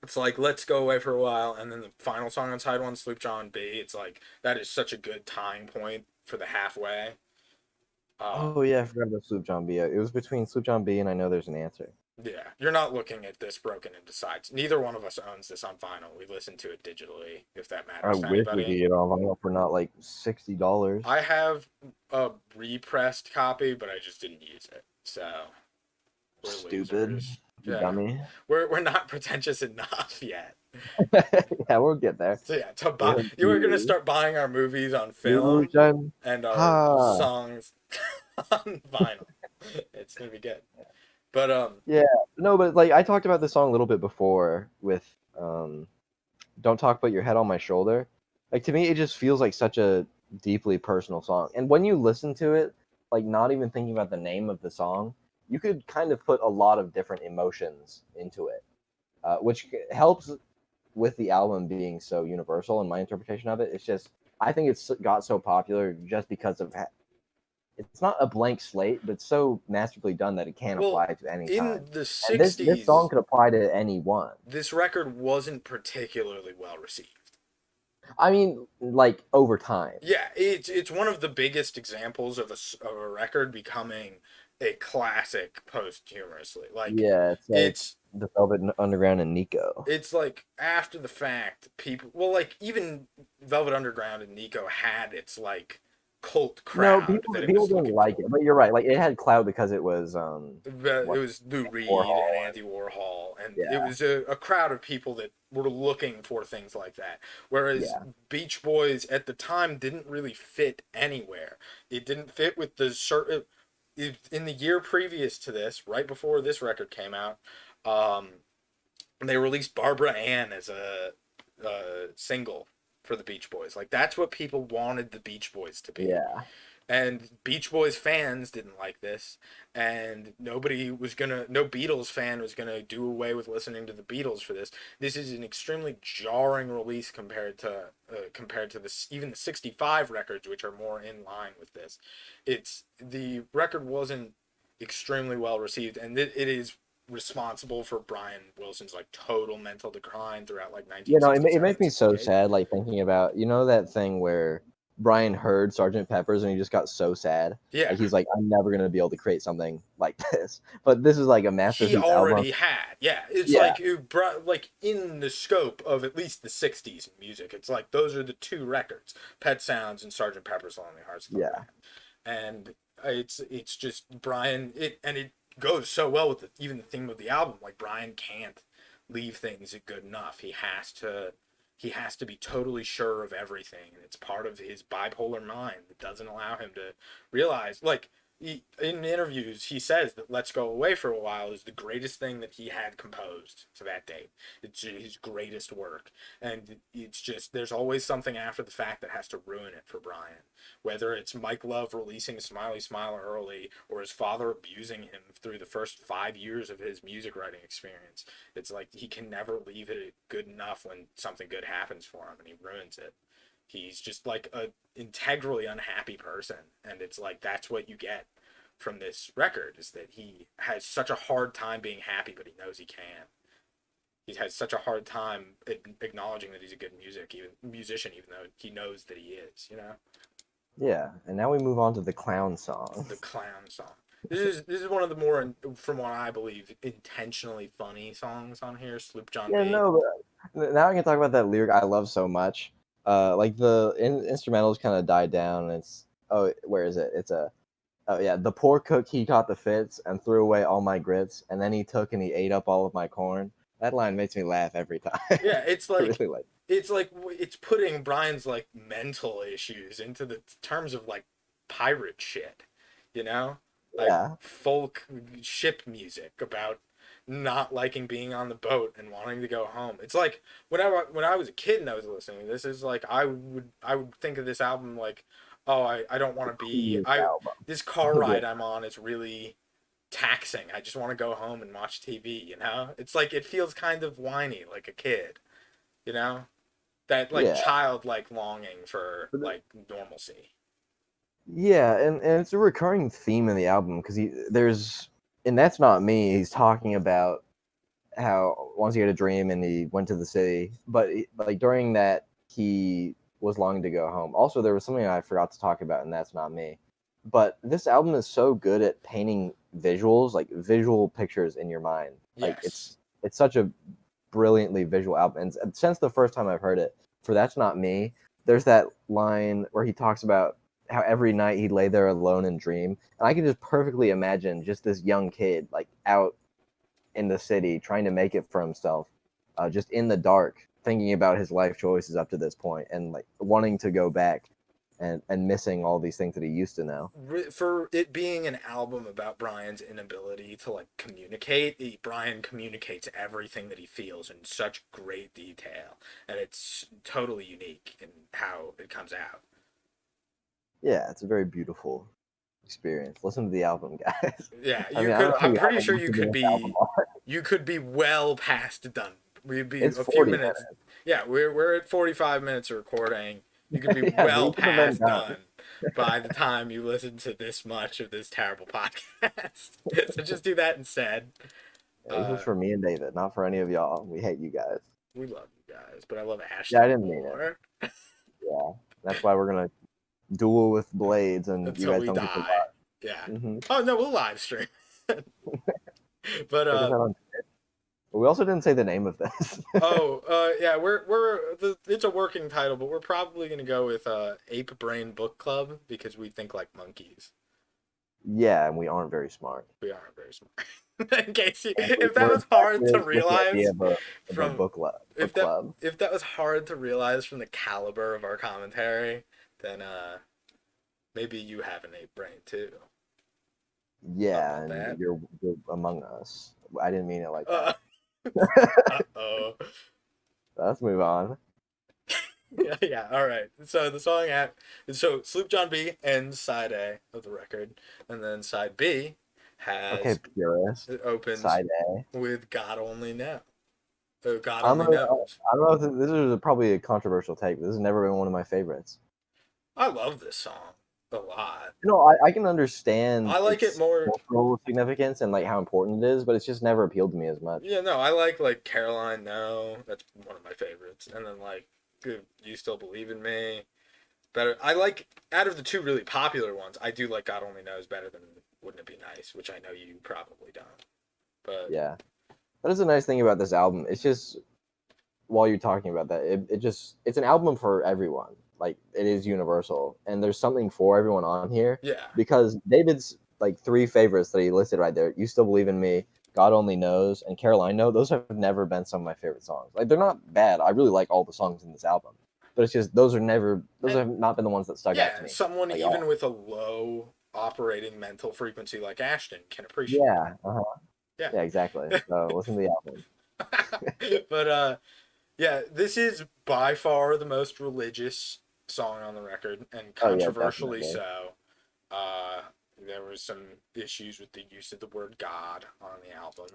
it's like Let's Go Away for a While, and then the final song on side one, Sloop John B. It's like that is such a good tying point for the halfway. I forgot about Sloop John B. It was between Sloop John B and I Know There's an Answer. Yeah, you're not looking at this broken into sides. Neither one of us owns this on vinyl. We listen to it digitally, if that matters. I wish we could get it on vinyl for not like $60. I have a repressed copy, but I just didn't use it. So stupid. Dummy. We're not pretentious enough yet. Yeah, we'll get there. So to buy, you were gonna start buying our movies on film and our songs on vinyl. It's gonna be good. But but like I talked about this song a little bit before with Don't Talk About Your Head on My Shoulder. Like, to me, it just feels like such a deeply personal song. And when you listen to it, like not even thinking about the name of the song, you could kind of put a lot of different emotions into it, which helps with the album being so universal in my interpretation of it. It's just, I think it's got so popular just because of it's not a blank slate, but it's so masterfully done that it can apply to any time. In the And 60s, this song could apply to anyone. This record wasn't particularly well received. I mean, like over time. Yeah, it's one of the biggest examples of a record becoming a classic posthumously. Like, yeah, it's the Velvet Underground and Nico. It's like after the fact, people. Well, like even Velvet Underground and Nico had its like cult crowd. No, people didn't like it, but you're right. Like it had clout because it was it was Lou Reed and Andy Warhol, and it was a crowd of people that were looking for things like that. Whereas Beach Boys at the time didn't really fit anywhere. It didn't fit with the certain. In the year previous to this, right before this record came out, they released Barbara Ann as a single for the Beach Boys. Like that's what people wanted the Beach Boys to be. Yeah. And Beach Boys fans didn't like this, and no Beatles fan was gonna do away with listening to the Beatles for this. This is an extremely jarring release compared to even the '65 records, which are more in line with this. The record wasn't extremely well received, and it is responsible for Brian Wilson's like total mental decline throughout like 1967. It makes me so sad, like thinking about that thing where Brian heard Sgt. Pepper's and he just got so sad. Yeah, like, he's like, I'm never gonna be able to create something like this. But this is like a masterpiece. He already had, it's like in the scope of at least the '60s music. It's like those are the two records: Pet Sounds and Sgt. Pepper's Lonely Hearts Club Band. And it's just Brian. It goes so well with even the theme of the album. Like Brian can't leave things good enough. He has to be totally sure of everything, and it's part of his bipolar mind that doesn't allow him to realize. Like in interviews, he says that "Let's Go Away for a While" is the greatest thing that he had composed to that date. It's his greatest work, and it's just there's always something after the fact that has to ruin it for Brian. Whether it's Mike Love releasing "Smiley Smile" early, or his father abusing him through the first 5 years of his music writing experience, it's like he can never leave it good enough when something good happens for him, and he ruins it. He's just like a integrally unhappy person, and it's like that's what you get from this record is that he has such a hard time being happy, but he knows he can. He has such a hard time acknowledging that he's a good musician, even though he knows that he is. Yeah, and now we move on to the Clown song. The Clown song. This is one of the more, from what I believe, intentionally funny songs on here. Sloop John B. Yeah, no, but now I can talk about that lyric I love so much. Like the instrumentals kind of died down. And where is it? The poor cook, he caught the fits and threw away all my grits, and then he took and he ate up all of my corn. That line makes me laugh every time. Yeah, it's like really it's putting Brian's like mental issues into the terms of like pirate shit, like folk ship music about not liking being on the boat and wanting to go home. It's like when I was a kid and I was listening, this is like I would think of this album like, oh, I don't want to be this car ride I'm on is really taxing. I just want to go home and watch TV, It's like it feels kind of whiny like a kid, that like childlike longing for like normalcy. Yeah, and it's a recurring theme in the album because and That's Not Me, he's talking about how once he had a dream and he went to the city, but like during that he was longing to go home. Also, there was something I forgot to talk about, and That's Not Me. But this album is so good at painting visuals, like visual pictures in your mind. Like it's such a brilliantly visual album. And since the first time I've heard it, for That's Not Me, there's that line where he talks about how every night he'd lay there alone and dream. And I can just perfectly imagine just this young kid like out in the city trying to make it for himself, just in the dark, thinking about his life choices up to this point and like wanting to go back and missing all these things that he used to know. For it being an album about Brian's inability to like communicate, Brian communicates everything that he feels in such great detail, and it's totally unique in how it comes out. Yeah, it's a very beautiful experience. Listen to the album, guys. Yeah, I'm pretty sure you could be well past done. We'd be a few minutes. Yeah, we're at 45 minutes of recording. You could be well past done. by the time you listen to this much of this terrible podcast. So just do that instead. This was for me and David, not for any of y'all. We hate you guys. We love you guys, but I love Ashton Yeah, I didn't mean more. Yeah, that's why we're gonna duel with blades, and Until you guys we don't die. get to watch. Yeah. Mm-hmm. Oh no, we'll live stream. But we also didn't say the name of this. yeah, it's a working title, but we're probably gonna go with Ape Brain Book Club because we think like monkeys. Yeah, and we aren't very smart. We aren't very smart. In case if that was hard to realize from book club, if that was hard to realize from the caliber of our commentary, then maybe you have an ape brain too. Yeah, and you're among us. I didn't mean it like that. Uh-oh. Let's move on. Yeah, all right. So the song Sloop John B ends side A of the record, and then side B has Purist. It opens side A with God Only Knows. God Only Knows. I don't know if this is probably a controversial take, but this has never been one of my favorites. I love this song a lot. I can understand. I like it more cultural significance and like how important it is, but it's just never appealed to me as much. Yeah, no, I like Caroline No. That's one of my favorites, and then like You Still Believe in Me. Better. I like out of the two really popular ones. I do like God Only Knows better than Wouldn't It Be Nice, which I know you probably don't. But yeah, that is a nice thing about this album. It's just while you're talking about that, it's an album for everyone. Like it is universal, and there's something for everyone on here. Yeah. Because David's like 3 favorites that he listed right there. You Still Believe in Me, God Only Knows, and Caroline No. Those have never been some of my favorite songs. Like they're not bad. I really like all the songs in this album, but it's just those have not been the ones that stuck out to me. Someone like, even with a low operating mental frequency like Ashton can appreciate. Yeah. Yeah, exactly. So listen to the album. But yeah, this is by far the most religious song on the record, and controversially so. There was some issues with the use of the word God on the album.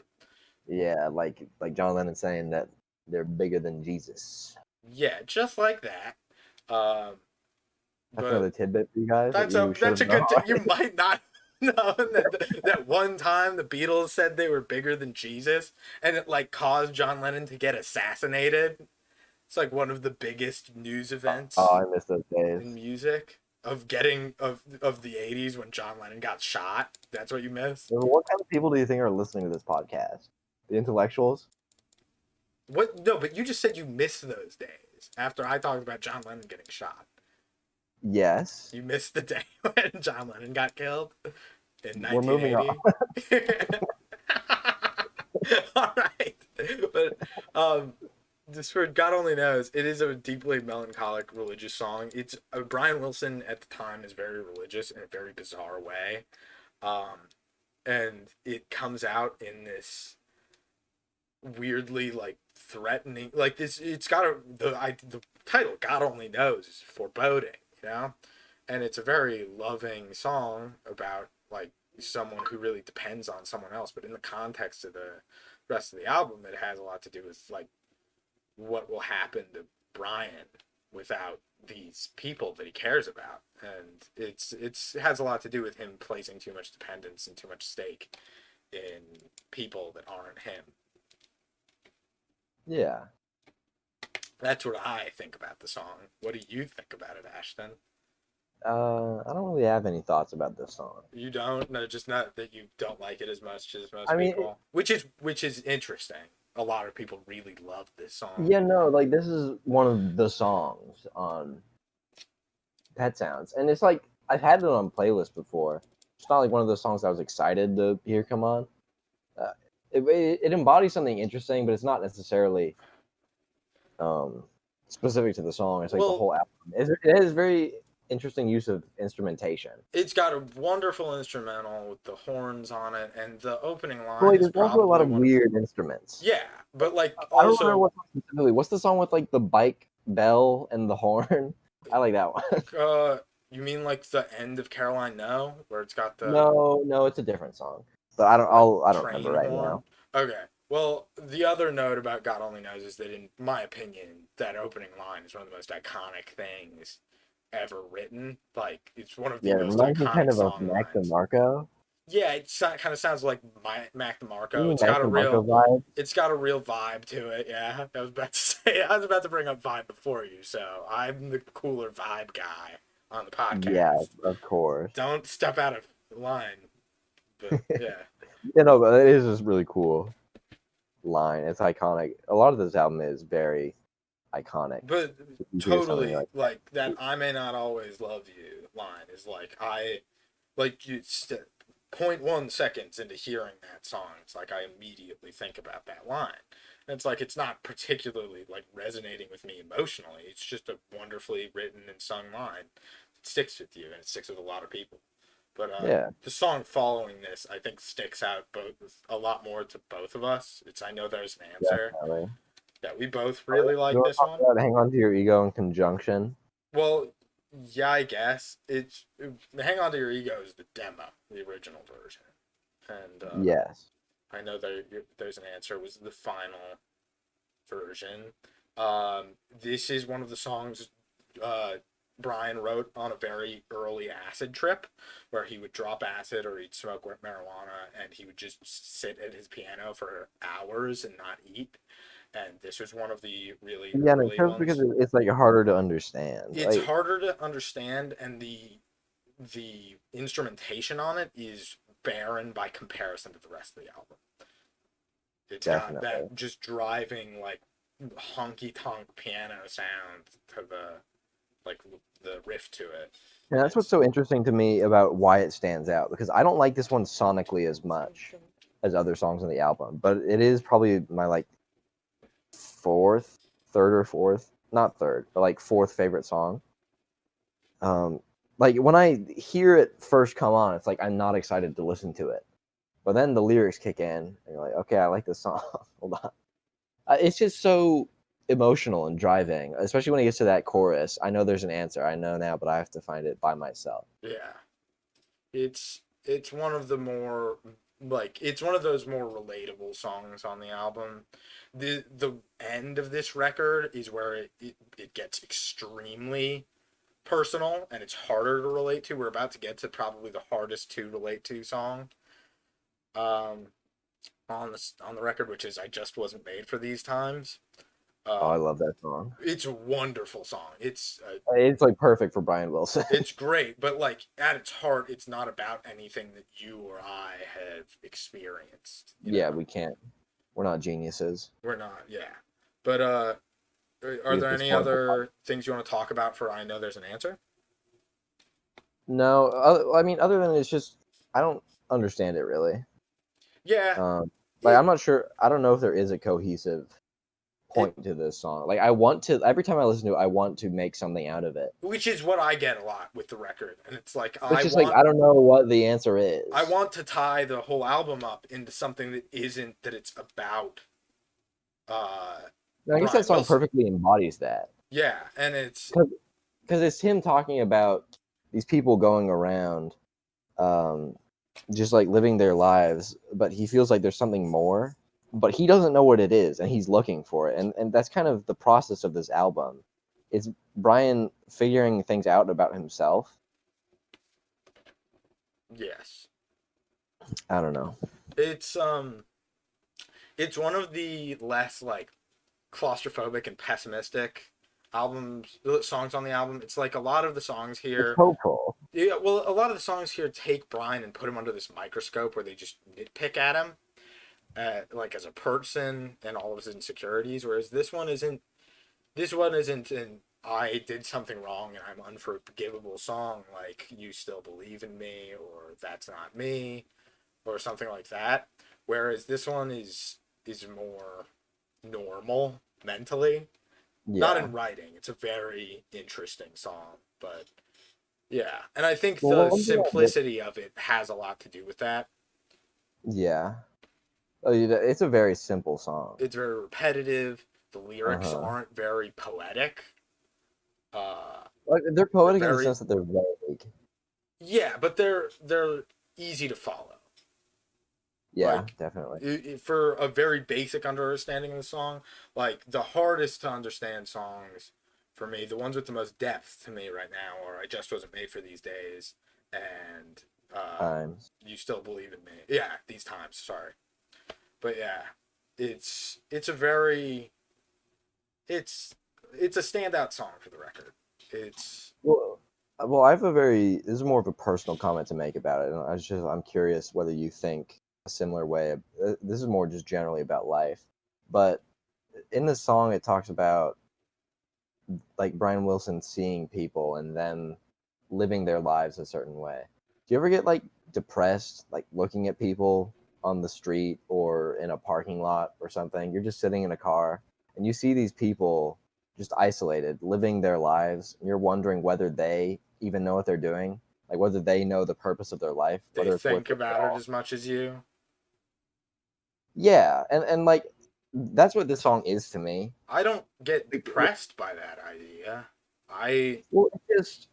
Yeah, like John Lennon saying that they're bigger than Jesus. Yeah, just like that. That's another tidbit for you guys. That's a good. You might not know that one time the Beatles said they were bigger than Jesus, and it like caused John Lennon to get assassinated. It's like one of the biggest news events. Oh, I missed those days in music. Of the 80s when John Lennon got shot. That's what you missed? What kind of people do you think are listening to this podcast? The intellectuals? What? No, but you just said you missed those days after I talked about John Lennon getting shot. Yes. You missed the day when John Lennon got killed in 1980. We're moving on. All right. But just for God Only Knows, it is a deeply melancholic religious song. It's Brian Wilson at the time is very religious in a very bizarre way, and it comes out in this weirdly like threatening, like this. It's got the title God Only Knows is foreboding, and it's a very loving song about like someone who really depends on someone else. But in the context of the rest of the album, it has a lot to do with like what will happen to Brian without these people that he cares about, and it has a lot to do with him placing too much dependence and too much stake in people that aren't him. Yeah, that's what I think about the song. What do you think about it, Ashton? I don't really have any thoughts about this song. You don't? No, just not that you don't like it as much as most people. Which is interesting. A lot of people really love this song. Yeah, no, like this is one of the songs on Pet Sounds, and it's like I've had it on playlist before. It's not like one of those songs I was excited to hear come on. It embodies something interesting, but it's not necessarily specific to the song. It's like the whole album. It has very interesting use of instrumentation. It's got a wonderful instrumental with the horns on it, and the opening line. Well, there's also a lot of weird instruments. Yeah, but like I don't remember what specifically. What's the song with like the bike bell and the horn? I like that one. You mean like the end of Caroline No, where it's got the? No, it's a different song. But I don't remember right now. Okay. Well, the other note about God Only Knows is that, in my opinion, that opening line is one of the most iconic things ever written. Like, it's one of the Yeah, it most reminds me kind iconic of song Mac lines. DeMarco. Yeah, it kind of sounds like Mac DeMarco. Mac DeMarco vibe. It's got a real vibe to it. Yeah, I was about to say, I was about to bring up vibe before you, so I'm the cooler vibe guy on the Yeah, podcast. of course. Don't step out of line, but yeah. You know, but it is just really cool line. It's iconic. A lot of this album is very iconic. But You hear something totally, like like that I may not always love you line is like like you 0.1 seconds into hearing that song, it's like I immediately think about that line. And it's like it's not particularly like resonating with me emotionally. It's just a wonderfully written and sung line. It sticks with you and it sticks with a lot of people. But yeah, the song following this, I think, sticks out both a lot more to both of us. It's I Know There's an Answer. definitely. Yeah, we both Oh, yeah. really You like want to this talk one. about Hang On to Your Ego in conjunction? Well, yeah, I guess Hang On to Your Ego is the demo, the original version, and Yes. I Know There's an Answer was the final version. This is one of the songs uh, Brian wrote on a very early acid trip, where he would drop acid or he'd smoke marijuana, and he would just sit at his piano for hours and not eat. And this was one of the really Yeah, and it's early just because ones. it's like harder to understand. It's Like, harder to understand, and the instrumentation on it is barren by comparison to the rest of the album. It's got definitely. that just driving like honky tonk piano sound to the like the riff to it, And and that's what's it's so interesting to me about why it stands out, because I don't like this one sonically as much as other songs on the album, but it is probably my like fourth, third or fourth, not third, but like fourth favorite song. Um, like when I hear it first come on, it's like I'm not excited to listen to it, but then the lyrics kick in, and you're like, okay, I like this song. Hold on, it's just so emotional and driving, especially when it gets to that chorus. I know there's an answer. I know now, but I have to find it by myself. yeah, it's one of the more like it's one of those more relatable songs on the album. The end of this record is where it gets extremely personal and it's harder to relate to. We're about to get to probably the hardest to relate to song um, on the record, which is "I Just Wasn't Made for These Times." Oh, I Um, love that song. it's a wonderful song. It's like perfect for Brian Wilson. It's great, but like at its heart, it's not about anything that you or I have experienced. You Yeah, know, we can't. We're not geniuses. we're not. Yeah, but are We there just any explore the fun. other things you want to talk about for "I Know There's an Answer"? No, I mean, other than it's just I don't understand it really. Yeah, Like it I'm not sure. I don't know if there is a cohesive it point to this song. Like I want to every time I listen to it, I want to make something out of it. which is what I get a lot with the record, and it's like But it's just like I don't know what the answer I is. want to tie the whole album up into something that isn't that it's about uh And I guess that Brian song Wilson. perfectly embodies that Yeah, and it's because it's him talking about these people going around, um, just like living their lives, but he feels like there's something more, but he doesn't know what it is, and he's looking for it, and that's kind of the process of this album. It's Brian figuring things out about himself. yes. I don't know. It's it's one of the less like claustrophobic and pessimistic songs on the album. It's like a lot of the songs It's here. hopeful. Yeah, well, a lot of the songs here take Brian and put him under this microscope where they just nitpick at him, like as a person and all of his insecurities. Whereas this one isn't. This one isn't an "I did something wrong and I'm unforgivable" song like "You Still Believe in Me" or "That's Not Me" or something like that. Whereas this one is more normal mentally, not Yeah. in writing. It's a very interesting song, but yeah, and I think Well, the one thing I did, simplicity of it has a lot to do with that. yeah. Oh, it's a very simple song. It's very repetitive. The Uh lyrics huh. aren't very poetic. Uh, Like they're they're poetic in the very sense that they're vague. yeah, but they're easy to follow. Yeah, Like definitely. for a very basic understanding of the song, like the hardest to understand songs for me. The ones with the most depth to me right now are "I Just Wasn't Made for These Days" and Times. "You Still Believe in Me." Yeah, "These Times." Sorry, but yeah, it's a very it's a standout song for the record. It's well, I have a very. This is more of a personal comment to make about it, and I'm curious whether you think a similar way. This is more just generally about life, but in the song it talks about like Brian Wilson seeing people and them living their lives a certain way. Do you ever get like depressed, like looking at people on the street or in a parking lot or something? You're just sitting in a car and you see these people just isolated, living their lives, and you're wondering whether they even know what they're doing, like whether they know the purpose of their life, they whether it's worth think it at about it all. as much as you. Yeah, and like that's what this song is to me. I don't get depressed by that idea. I Well, it's just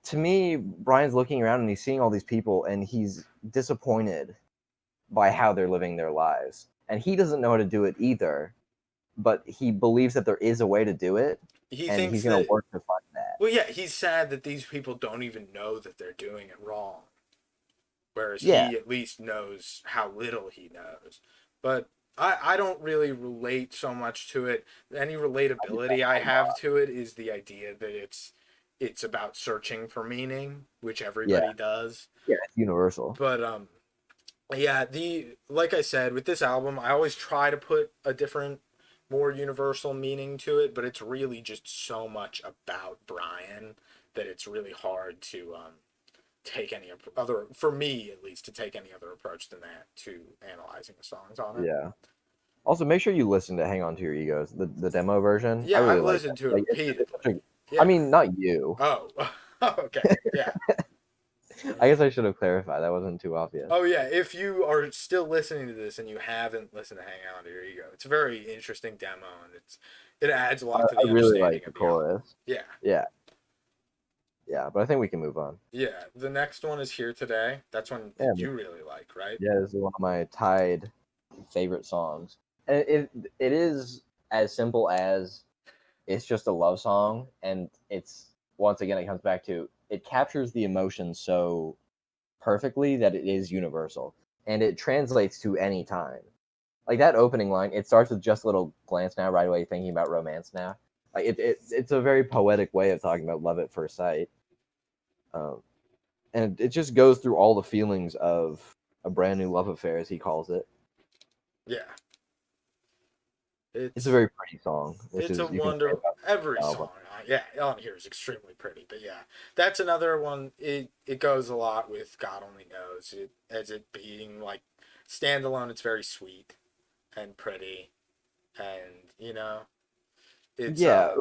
to me, Brian's looking around and he's seeing all these people and he's disappointed by how they're living their lives. And he doesn't know how to do it either, but he believes that there is a way to do it he and thinks he's going to that work to find that. well, yeah, he's sad that these people don't even know that they're doing it wrong, whereas Yeah. he at least knows how little he knows. But I don't really relate so much to it. Any relatability I have to it is the idea that it's about searching for meaning, which Yeah. everybody does. Yeah, it's universal. But yeah, the like I said with this album, I always try to put a different, more universal meaning to it, but it's really just so much about Brian that it's really hard to take any other, for me at least, to take any other approach than that to analyzing the songs on it. Yeah. Also, make sure you listen to "Hang On to Your Egos," the demo version. I Yeah, really I've like listened that. to it Like, repeatedly. I Yeah. mean, not you. Oh. Okay. Yeah. I guess I should have clarified. That wasn't too obvious. Oh yeah, if you are still listening to this and you haven't listened to "Hang On to Your Ego," it's a very interesting demo, and it adds a lot to I the really understanding like the of the album. chorus. Yeah. Yeah. Yeah, but I think we can move on. Yeah. The next one is "Here Today." That's one Yeah, that you really like, right? yeah, this is one of my tied favorite songs. And it is as simple as it's just a love song, and it's once again it comes back to it captures the emotion so perfectly that it is universal, and it translates to any time. Like that opening line, it starts with "just a little glance now," right away thinking about romance now. Like it's a very poetic way of talking about love at first sight. Um, and it just goes through all the feelings of a brand new love affair, as he calls it. Yeah. It's a very pretty song, which It's a is you can say wonder. about Every the song, album. yeah, on here is extremely pretty. But yeah, that's another one. It goes a lot with "God Only Knows." It as it being like standalone. It's very sweet and pretty, and it's Yeah,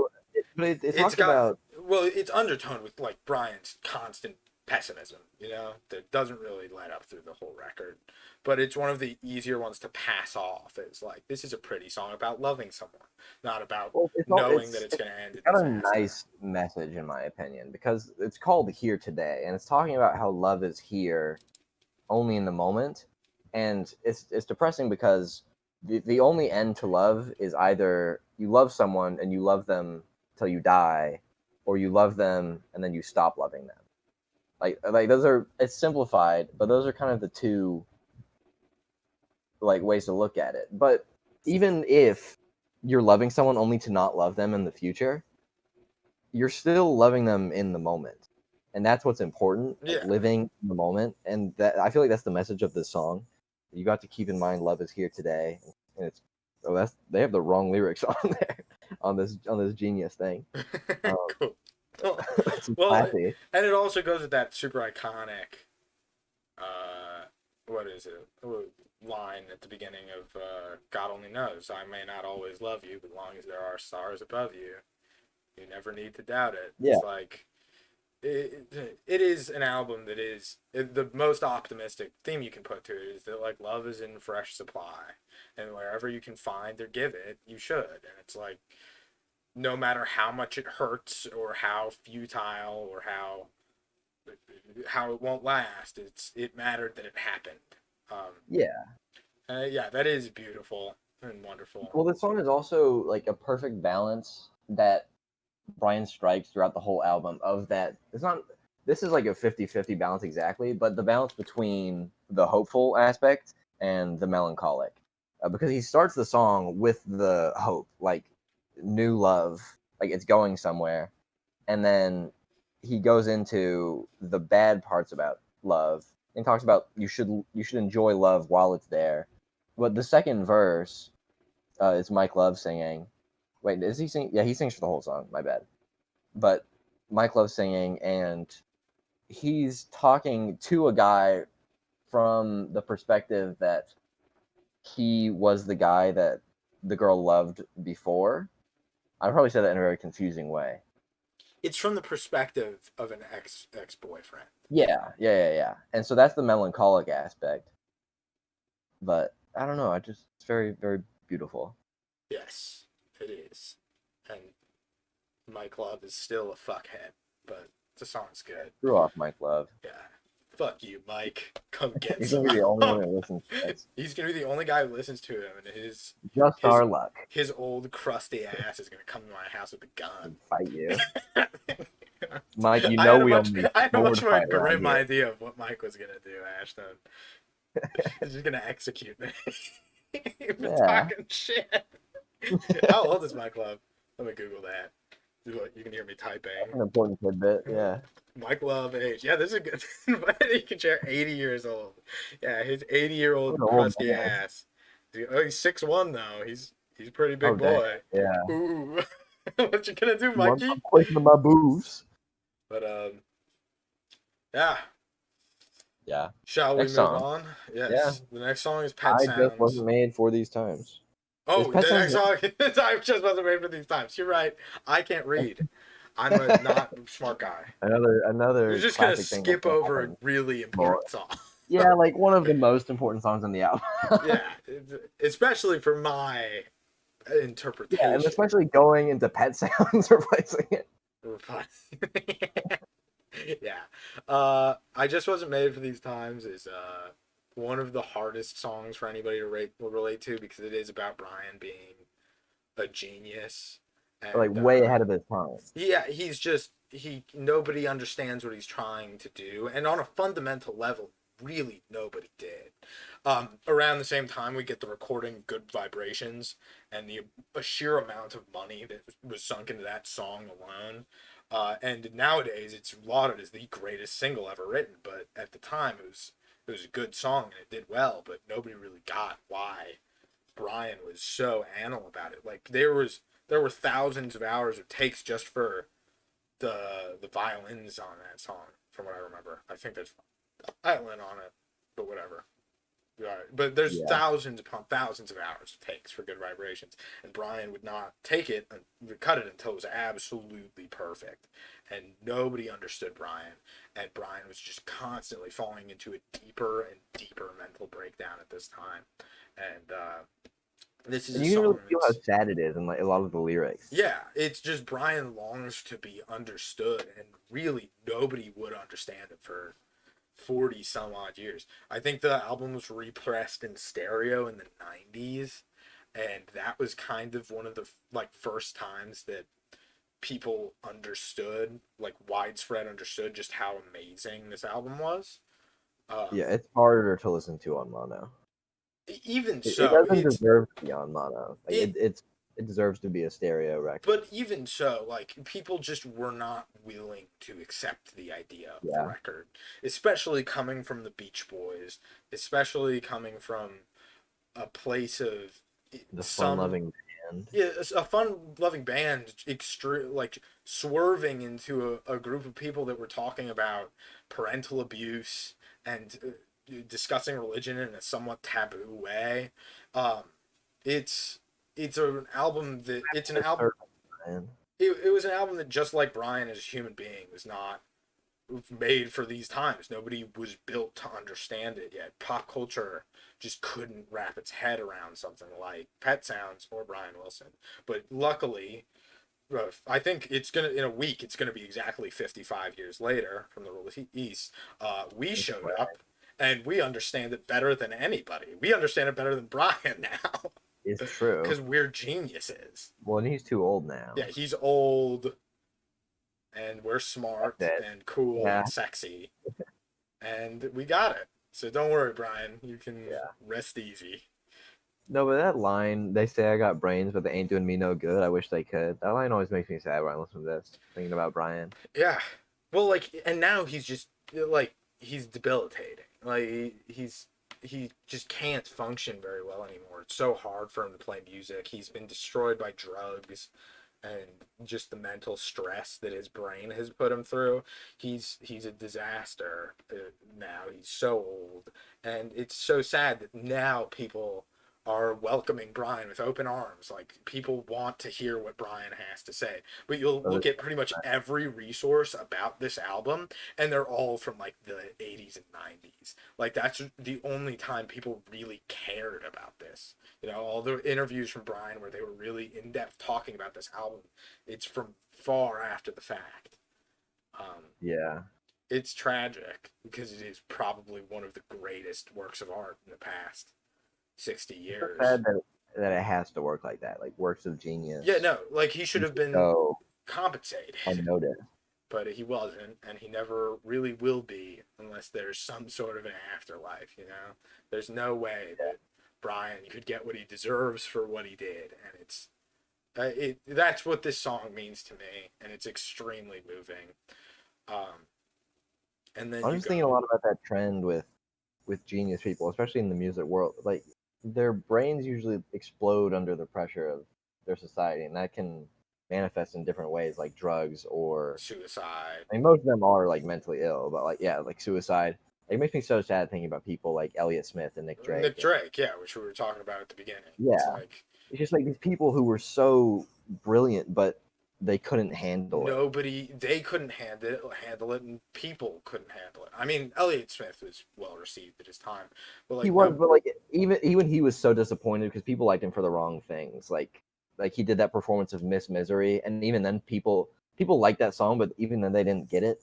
but it it's talks got about well, it's undertoned with like Brian's constant pessimism, that doesn't really light up through the whole record. But it's one of the easier ones to pass off. It's like this is a pretty song about loving someone, not about knowing that it's going to end in got a disaster. nice message in my opinion because it's called "Here Today" and it's talking about how love is here only in the moment, and it's depressing because the only end to love is either you love someone and you love them till you die, or you love them and then you stop loving them. Like those are it's simplified, but those are kind of the two like ways to look at it. But even if you're loving someone only to not love them in the future, you're still loving them in the moment. And that's what's important, like Yeah. living in the moment. And that I feel like that's the message of this song. You got to keep in mind love is here today. And it's they have the wrong lyrics on there on this genius thing. Cool. It's Well, classy. and it also goes with that super iconic, what is it? Line at the beginning of "God Only Knows." "I may not always love you, but long as there are stars above you, you never need to doubt it." Yeah. It's like it is an album that is the most optimistic theme you can put to it is that like love is in fresh supply, and wherever you can find or give it, you should. And it's like no matter how much it hurts or how futile or how it won't last, it mattered that it happened. Yeah. Yeah, that is beautiful and wonderful. Well, this song is also like a perfect balance that Brian strikes throughout the whole album of that. It's not. This is like a 50-50 balance exactly, but the balance between the hopeful aspect and the melancholic, because he starts the song with the hope, like new love, like it's going somewhere, and then he goes into the bad parts about love and talks about you should enjoy love while it's there. But the second verse is Mike Love singing. Wait, is he sing? Yeah, he sings for the whole song. My bad. But Mike Love singing, and he's talking to a guy from the perspective that he was the guy that the girl loved before. I probably said that in a very confusing way. It's from the perspective of an ex-boyfriend. Yeah. And so that's the melancholic aspect. But I don't know. It's very, very beautiful. Yes, it is. And Mike Love is still a fuckhead, but the song's good. Screw off, Mike Love. Yeah. Fuck you, Mike. Come get He's some. gonna be the only one that listens to this. He's gonna be the only guy who listens to him, and his our luck. His old crusty ass is gonna come to my house with a gun and fight you. Mike, you know we only. I had a much more grim idea of what Mike was gonna do, Ashton. He's just gonna execute me. You've been talking shit. How old is Mike Love? Let me Google that. You can hear me typing. An important tidbit, yeah. Mike Love age. Yeah, this is a good. You can share 80 years old. Yeah, his 80-year-old crusty ass. Oh, he's 6'1" though. He's a pretty big boy. Yeah. Ooh. What you gonna do, Mikey? I'm clicking my boobs. But yeah. Yeah. Shall we move on? Yes. Yeah. The next song is Pet Sounds. I just wasn't made for these times. Oh, the next song I just wasn't made for these times. You're right. I can't read. I'm a not smart guy. Another. You're just gonna skip over a really important song. Yeah, like one of the most important songs on the album. Yeah, especially for my interpretation. Yeah, and especially going into Pet Sounds, replacing it. Yeah. I just wasn't made for these times is one of the hardest songs for anybody to relate to because it is about Brian being a genius. And, like way ahead of his time. Yeah, nobody understands what he's trying to do, and on a fundamental level, really nobody did. Around the same time, we get the recording "Good Vibrations" and a sheer amount of money that was sunk into that song alone. And nowadays, it's lauded as the greatest single ever written. But at the time, it was a good song and it did well. But nobody really got why Brian was so anal about it. Like there were thousands of hours of takes just for the violins on that song, from what I remember. I think there's violin on it, but whatever. But there's thousands upon thousands of hours of takes for Good Vibrations, and Brian would not take it and cut it until it was absolutely perfect, and nobody understood Brian, and Brian was just constantly falling into a deeper and deeper mental breakdown at this time, and this is you can really feel how sad it is in like a lot of the lyrics. Yeah, it's just Brian longs to be understood, and really nobody would understand it for 40 some odd years. I think the album was repressed in stereo in the 90s, and that was kind of one of the first times that people understood, like widespread understood, just how amazing this album was. Yeah, it's harder to listen to on mono. Even so, it doesn't deserve to be on mono. Like it deserves to be a stereo record. But even so, like people just were not willing to accept the idea of the record, especially coming from the Beach Boys, especially coming from a place of the fun-loving band. Yeah, a fun-loving band, like swerving into a group of people that were talking about parental abuse and discussing religion in a somewhat taboo way. It's an album that it was an album that, just like Brian as a human being, was not made for these times. Nobody was built to understand it yet. Pop culture just couldn't wrap its head around something like Pet Sounds or Brian Wilson. But luckily, I think in a week it's gonna be exactly 55 years later from the release. We showed up, and we understand it better than anybody. We understand it better than Brian now. It's true. Because we're geniuses. Well, and he's too old now. Yeah, he's old. and we're smart That's it. and cool Yeah. and sexy, and we got it. So don't worry, Brian. You can rest easy. No, but that line, they say I got brains, but they ain't doing me no good. I wish they could. That line always makes me sad when I listen to this, thinking about Brian. Yeah. Well, like, and now he's just like he's debilitating. Like he just can't function very well anymore. It's so hard for him to play music. He's been destroyed by drugs and just the mental stress that his brain has put him through. He's a disaster now. He's so old, and it's so sad that now people are welcoming Brian with open arms. Like people want to hear what Brian has to say. But you'll look at pretty much every resource about this album, and they're all from like the 80s and 90s. Like that's the only time people really cared about this. You know, all the interviews from Brian where they were really in depth talking about this album, it's from far after the fact. Yeah. It's tragic because it is probably one of the greatest works of art in the past 60 years. It's sad that it has to work like that, like works of genius. Yeah, no, like he should have been compensated. Unnoticed. But he wasn't, and he never really will be unless there's some sort of an afterlife, you know? There's no way that Brian could get what he deserves for what he did, and it's that's what this song means to me, and it's extremely moving. And then I'm just thinking a lot about that trend with genius people, especially in the music world. Like their brains usually explode under the pressure of their society, and that can manifest in different ways, like drugs or suicide. I mean, most of them are like mentally ill, but like suicide. It makes me so sad thinking about people like Elliott Smith and Nick Drake. Nick Drake, yeah, which we were talking about at the beginning. Yeah, it's just like these people who were so brilliant, but they couldn't handle it. They couldn't handle it, and people couldn't handle it. I mean, Elliott Smith was well received at his time, but like he was, but like even he was so disappointed because people liked him for the wrong things. Like he did that performance of Miss Misery, and even then people liked that song, but even then they didn't get it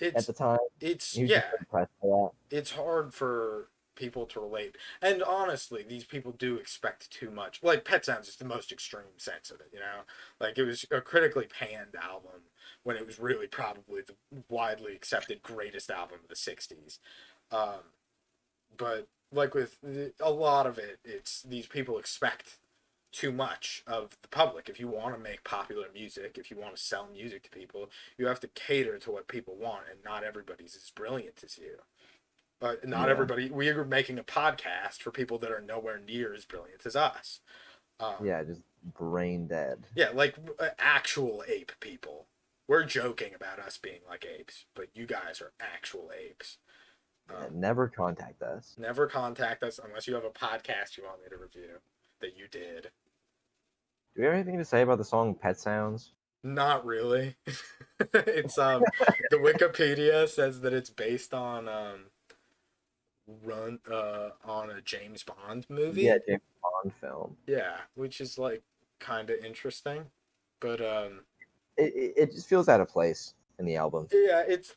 at the time. It's impressed by that. It's hard for people to relate, and honestly, these people do expect too much. Like Pet Sounds is the most extreme sense of it, you know. Like it was a critically panned album when it was really probably the widely accepted greatest album of the '60s. But like with a lot of it, it's these people expect too much of the public. If you want to make popular music, if you want to sell music to people, you have to cater to what people want, and not everybody's as brilliant as you. But not everybody. We are making a podcast for people that are nowhere near as brilliant as us. Just brain dead. Yeah, like actual ape people. We're joking about us being like apes, but you guys are actual apes. Never contact us. Never contact us unless you have a podcast you want me to review that you did. Do you have anything to say about the song Pet Sounds? Not really. It's the Wikipedia says that it's based on on a James Bond movie. Yeah, James Bond film. Yeah, which is like kind of interesting, but it just feels out of place in the album. Yeah, it's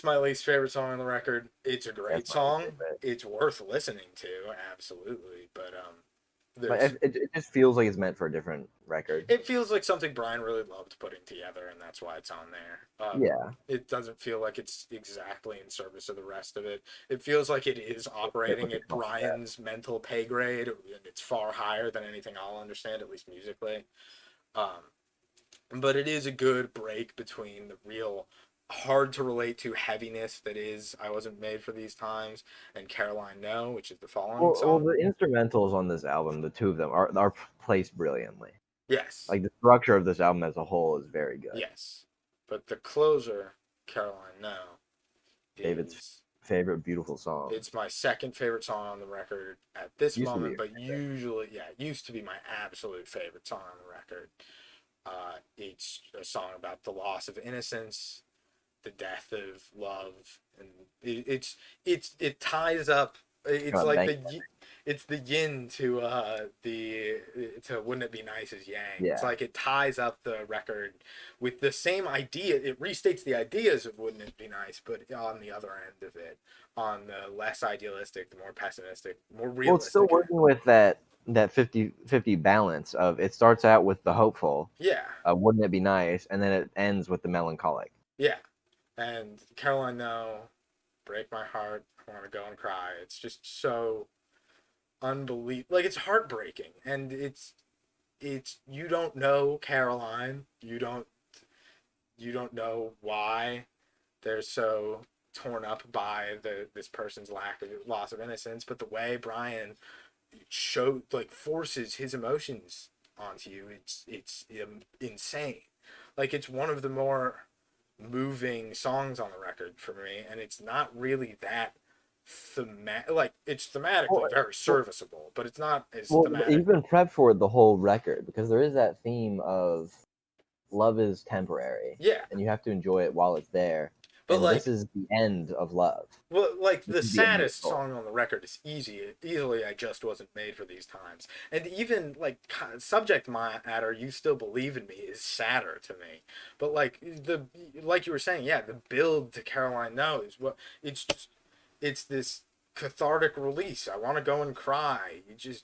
my least favorite song on the record. It's a great song. It's worth listening to, absolutely, but it just feels like it's meant for a different record. It feels like something Brian really loved putting together, and that's why it's on there. It doesn't feel like it's exactly in service of the rest of it. It feels like it is operating at Brian's mental pay grade, and it's far higher than anything I'll understand, at least musically. But it is a good break between the real hard to relate to heaviness that is I Wasn't Made for These Times and Caroline No, which is the following song. Well, the instrumentals on this album, the two of them, are placed brilliantly. Yes. Like the structure of this album as a whole is very good. Yes. But the closer, Caroline No, David's favorite beautiful song. It's my second favorite song on the record at this moment, but usually, it used to be my absolute favorite song on the record. It's a song about the loss of innocence, the death of love, and it ties up. It's like it's the yin to Wouldn't It Be Nice as Yang. Yeah. It's like it ties up the record with the same idea. It restates the ideas of Wouldn't It Be Nice, but on the other end of it, on the less idealistic, the more pessimistic, more realistic. Well, it's still working with that that 50-50 balance of it starts out with the hopeful, Yeah. Wouldn't it be nice, and then it ends with the melancholic. Yeah. And Caroline, no, break my heart. I want to go and cry. It's just so unbelievable. Like, it's heartbreaking, and it's you don't know Caroline. You don't know why they're so torn up by this person's loss of innocence, but the way Brian forces his emotions onto you, it's insane. Like, it's one of the more moving songs on the record for me, and it's not really that it's thematically very serviceable, but it's not as thematic. You've been prepped for the whole record because there is that theme of love is temporary. Yeah. And you have to enjoy it while it's there. But and this is the end of love. Well, like, the saddest song on the record is easily I Just Wasn't Made for These Times. And even, like, subject matter, You Still Believe in Me, is sadder to me. But, like you were saying, yeah, the build to Caroline No is what it's this cathartic release. I want to go and cry. It's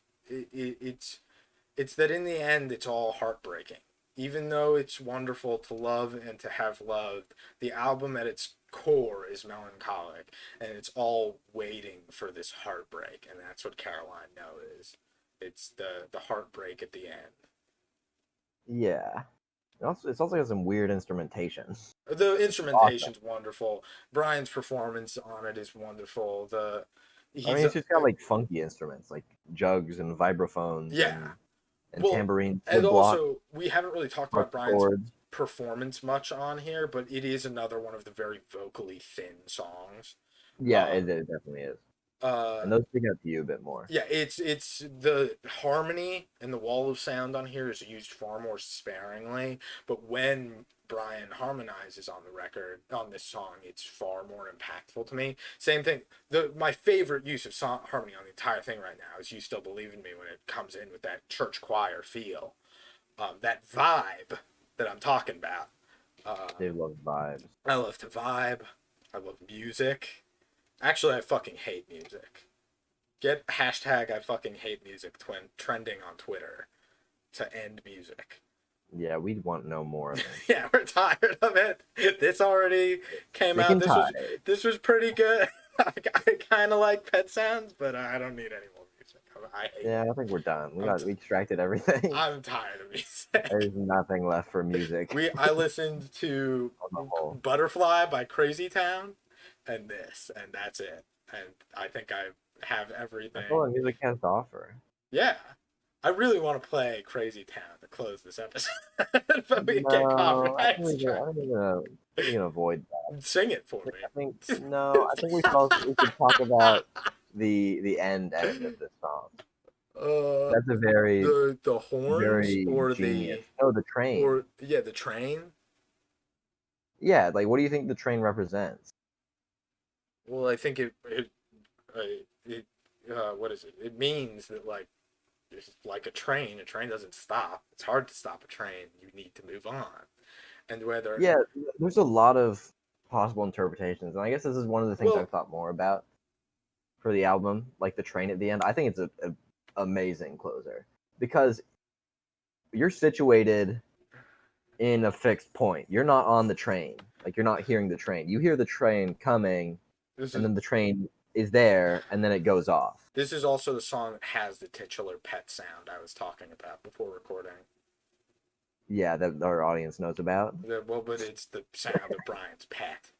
that in the end it's all heartbreaking. Even though it's wonderful to love and to have loved, the album at its core is melancholic, and it's all waiting for this heartbreak, and that's what Caroline No is. It's the heartbreak at the end. Yeah. It's also got some weird instrumentation. The instrumentation's wonderful. Brian's performance on it is wonderful. It's just got like funky instruments, like jugs and vibraphones. Yeah. And tambourine. And also, we haven't really talked about Brian's performance much on here, but it is another one of the very vocally thin songs. Yeah, it definitely is. And those stick out to you a bit more. Yeah, it's the harmony and the wall of sound on here is used far more sparingly, but when Brian harmonizes on the record on this song, it's far more impactful to me. Same thing. My favorite use of harmony on the entire thing right now is You Still Believe in Me, when it comes in with that church choir feel, that vibe that I'm talking about. They love vibes. I love to vibe. I love music. Actually, I fucking hate music. Get hashtag I fucking hate music trending on Twitter to end music. Yeah, we'd want no more of it. Yeah, we're tired of it. This already came out. This was pretty good. I kind of like Pet Sounds, but I don't need any more music. I think we're done. We extracted everything. I'm tired of music. There's nothing left for music. I listened to Butterfly by Crazy Town and this, and that's it. And I think I have everything. That's all the music has to offer. Yeah. I really want to play Crazy Town to close this episode. But we get copyright. I'm gonna avoid that. Sing it for me. I think we should talk about the end of this song. That's a very the horns very or genius. The train. Or the train. Yeah, like what do you think the train represents? Well, I think what is it? It means that, like, it's like a train. A train doesn't stop. It's hard to stop a train. You need to move on. And whether there's a lot of possible interpretations, and I guess this is one of the things I've thought more about for the album, like the train at the end. I think it's an amazing closer because you're situated in a fixed point. You're not on the train. Like, you're not hearing the train. You hear the train coming, then the train is there, and then it goes off. This is also the song that has the titular pet sound I was talking about before recording. Yeah, that our audience knows about. But it's the sound of Brian's pet.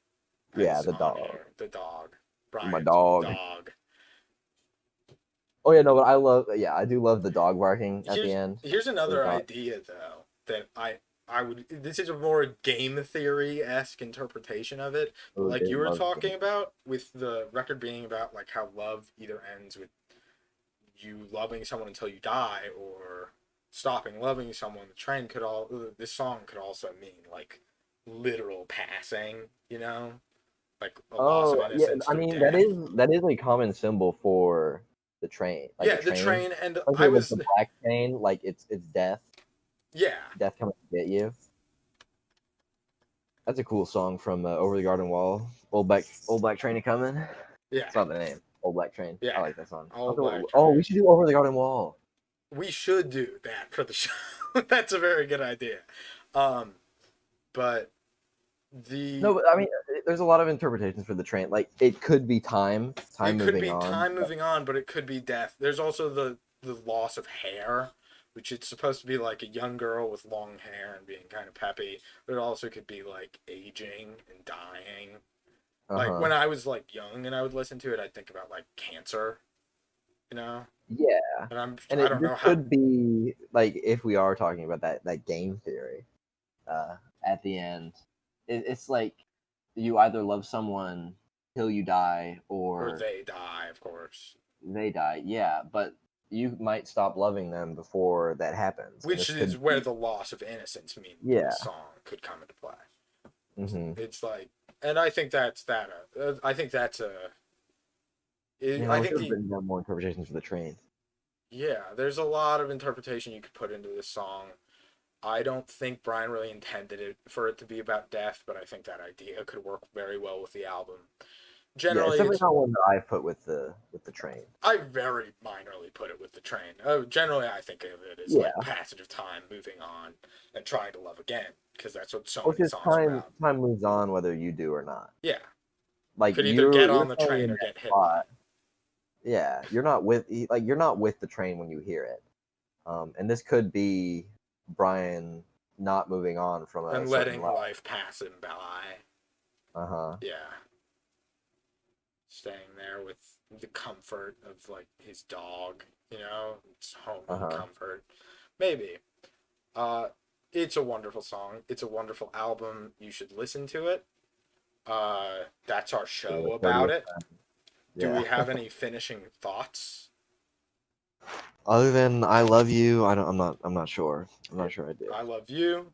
Yeah, the dog. The dog. Brian's my dog. Oh yeah, no, but I do love the dog barking at the end. Here's another idea though that I would. This is a more game theory-esque interpretation of it. Like you were talking about, with the record being about like how love either ends with you loving someone until you die or stopping loving someone. This song could also mean like literal passing. Like a loss of innocence. I mean that is a common symbol for the train. Like the train, and the black train, like it's death. Yeah. Death coming to get you. That's a cool song from Over the Garden Wall. Old Black Train coming. Yeah. That's not the name. Old Black Train. Yeah. I like that song. We should do Over the Garden Wall. We should do that for the show. That's a very good idea. But No, but I mean, there's a lot of interpretations for the train. Like, it could be time it could moving be on. time moving on, but it could be death. There's also the loss of hair, which it's supposed to be like a young girl with long hair and being kind of peppy. But it also could be like aging and dying. Like when I was like young and I would listen to it, I'd think about like cancer, you know. Yeah, And I don't this know how. could be like, if we are talking about that game theory, at the end, it's like you either love someone till you die, Or or they die, of course. they die. Yeah, but you might stop loving them before that happens. Which is where the loss of innocence mean Yeah. the song could come into play. Mm-hmm. It's like, and I think that's that. I think that's a. I think there's been more interpretations for the train. Yeah, there's a lot of interpretation you could put into this song. I don't think Brian really intended it for it to be about death, but I think that idea could work very well with the album. Generally, it's definitely not one that I put with the train. I very minorly put it with the train. Generally, I think of it as like passage of time, moving on, and trying to love again, because that's what so many songs are about. Time moves on whether you do or not. Yeah, like could either get on the train or get hit. Yeah, you're not with the train when you hear it, and this could be Brian not moving on from and letting life pass him by. Yeah. Staying there with the comfort of like his dog, it's home comfort. Maybe. It's a wonderful song. It's a wonderful album. You should listen to it. That's our show about it. Do we have any finishing thoughts? Other than I love you, I'm not sure. I'm not sure I do. I love you.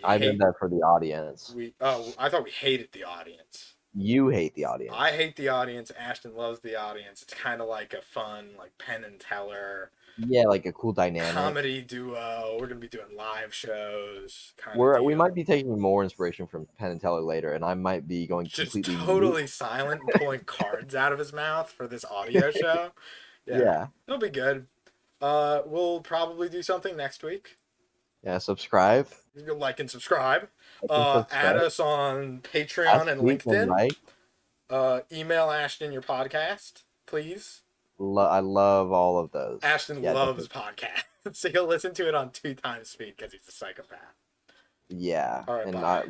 I did that for the audience. I thought we hated the audience. You hate the audience. I hate the audience. Ashton loves the audience. It's kind of like a fun, like Penn and Teller. Yeah, like a cool dynamic. Comedy duo. We're gonna be doing live shows. We might be taking more inspiration from Penn and Teller later, and I might be going just completely totally silent and pulling cards out of his mouth for this audio show. Yeah, it'll be good. We'll probably do something next week. Yeah, subscribe. Like and subscribe. Add us on Patreon and LinkedIn. Email Ashton your podcast, please. I love all of those. Ashton loves podcasts, so he'll listen to it on 2 times speed because he's a psychopath. Yeah, all right, bye.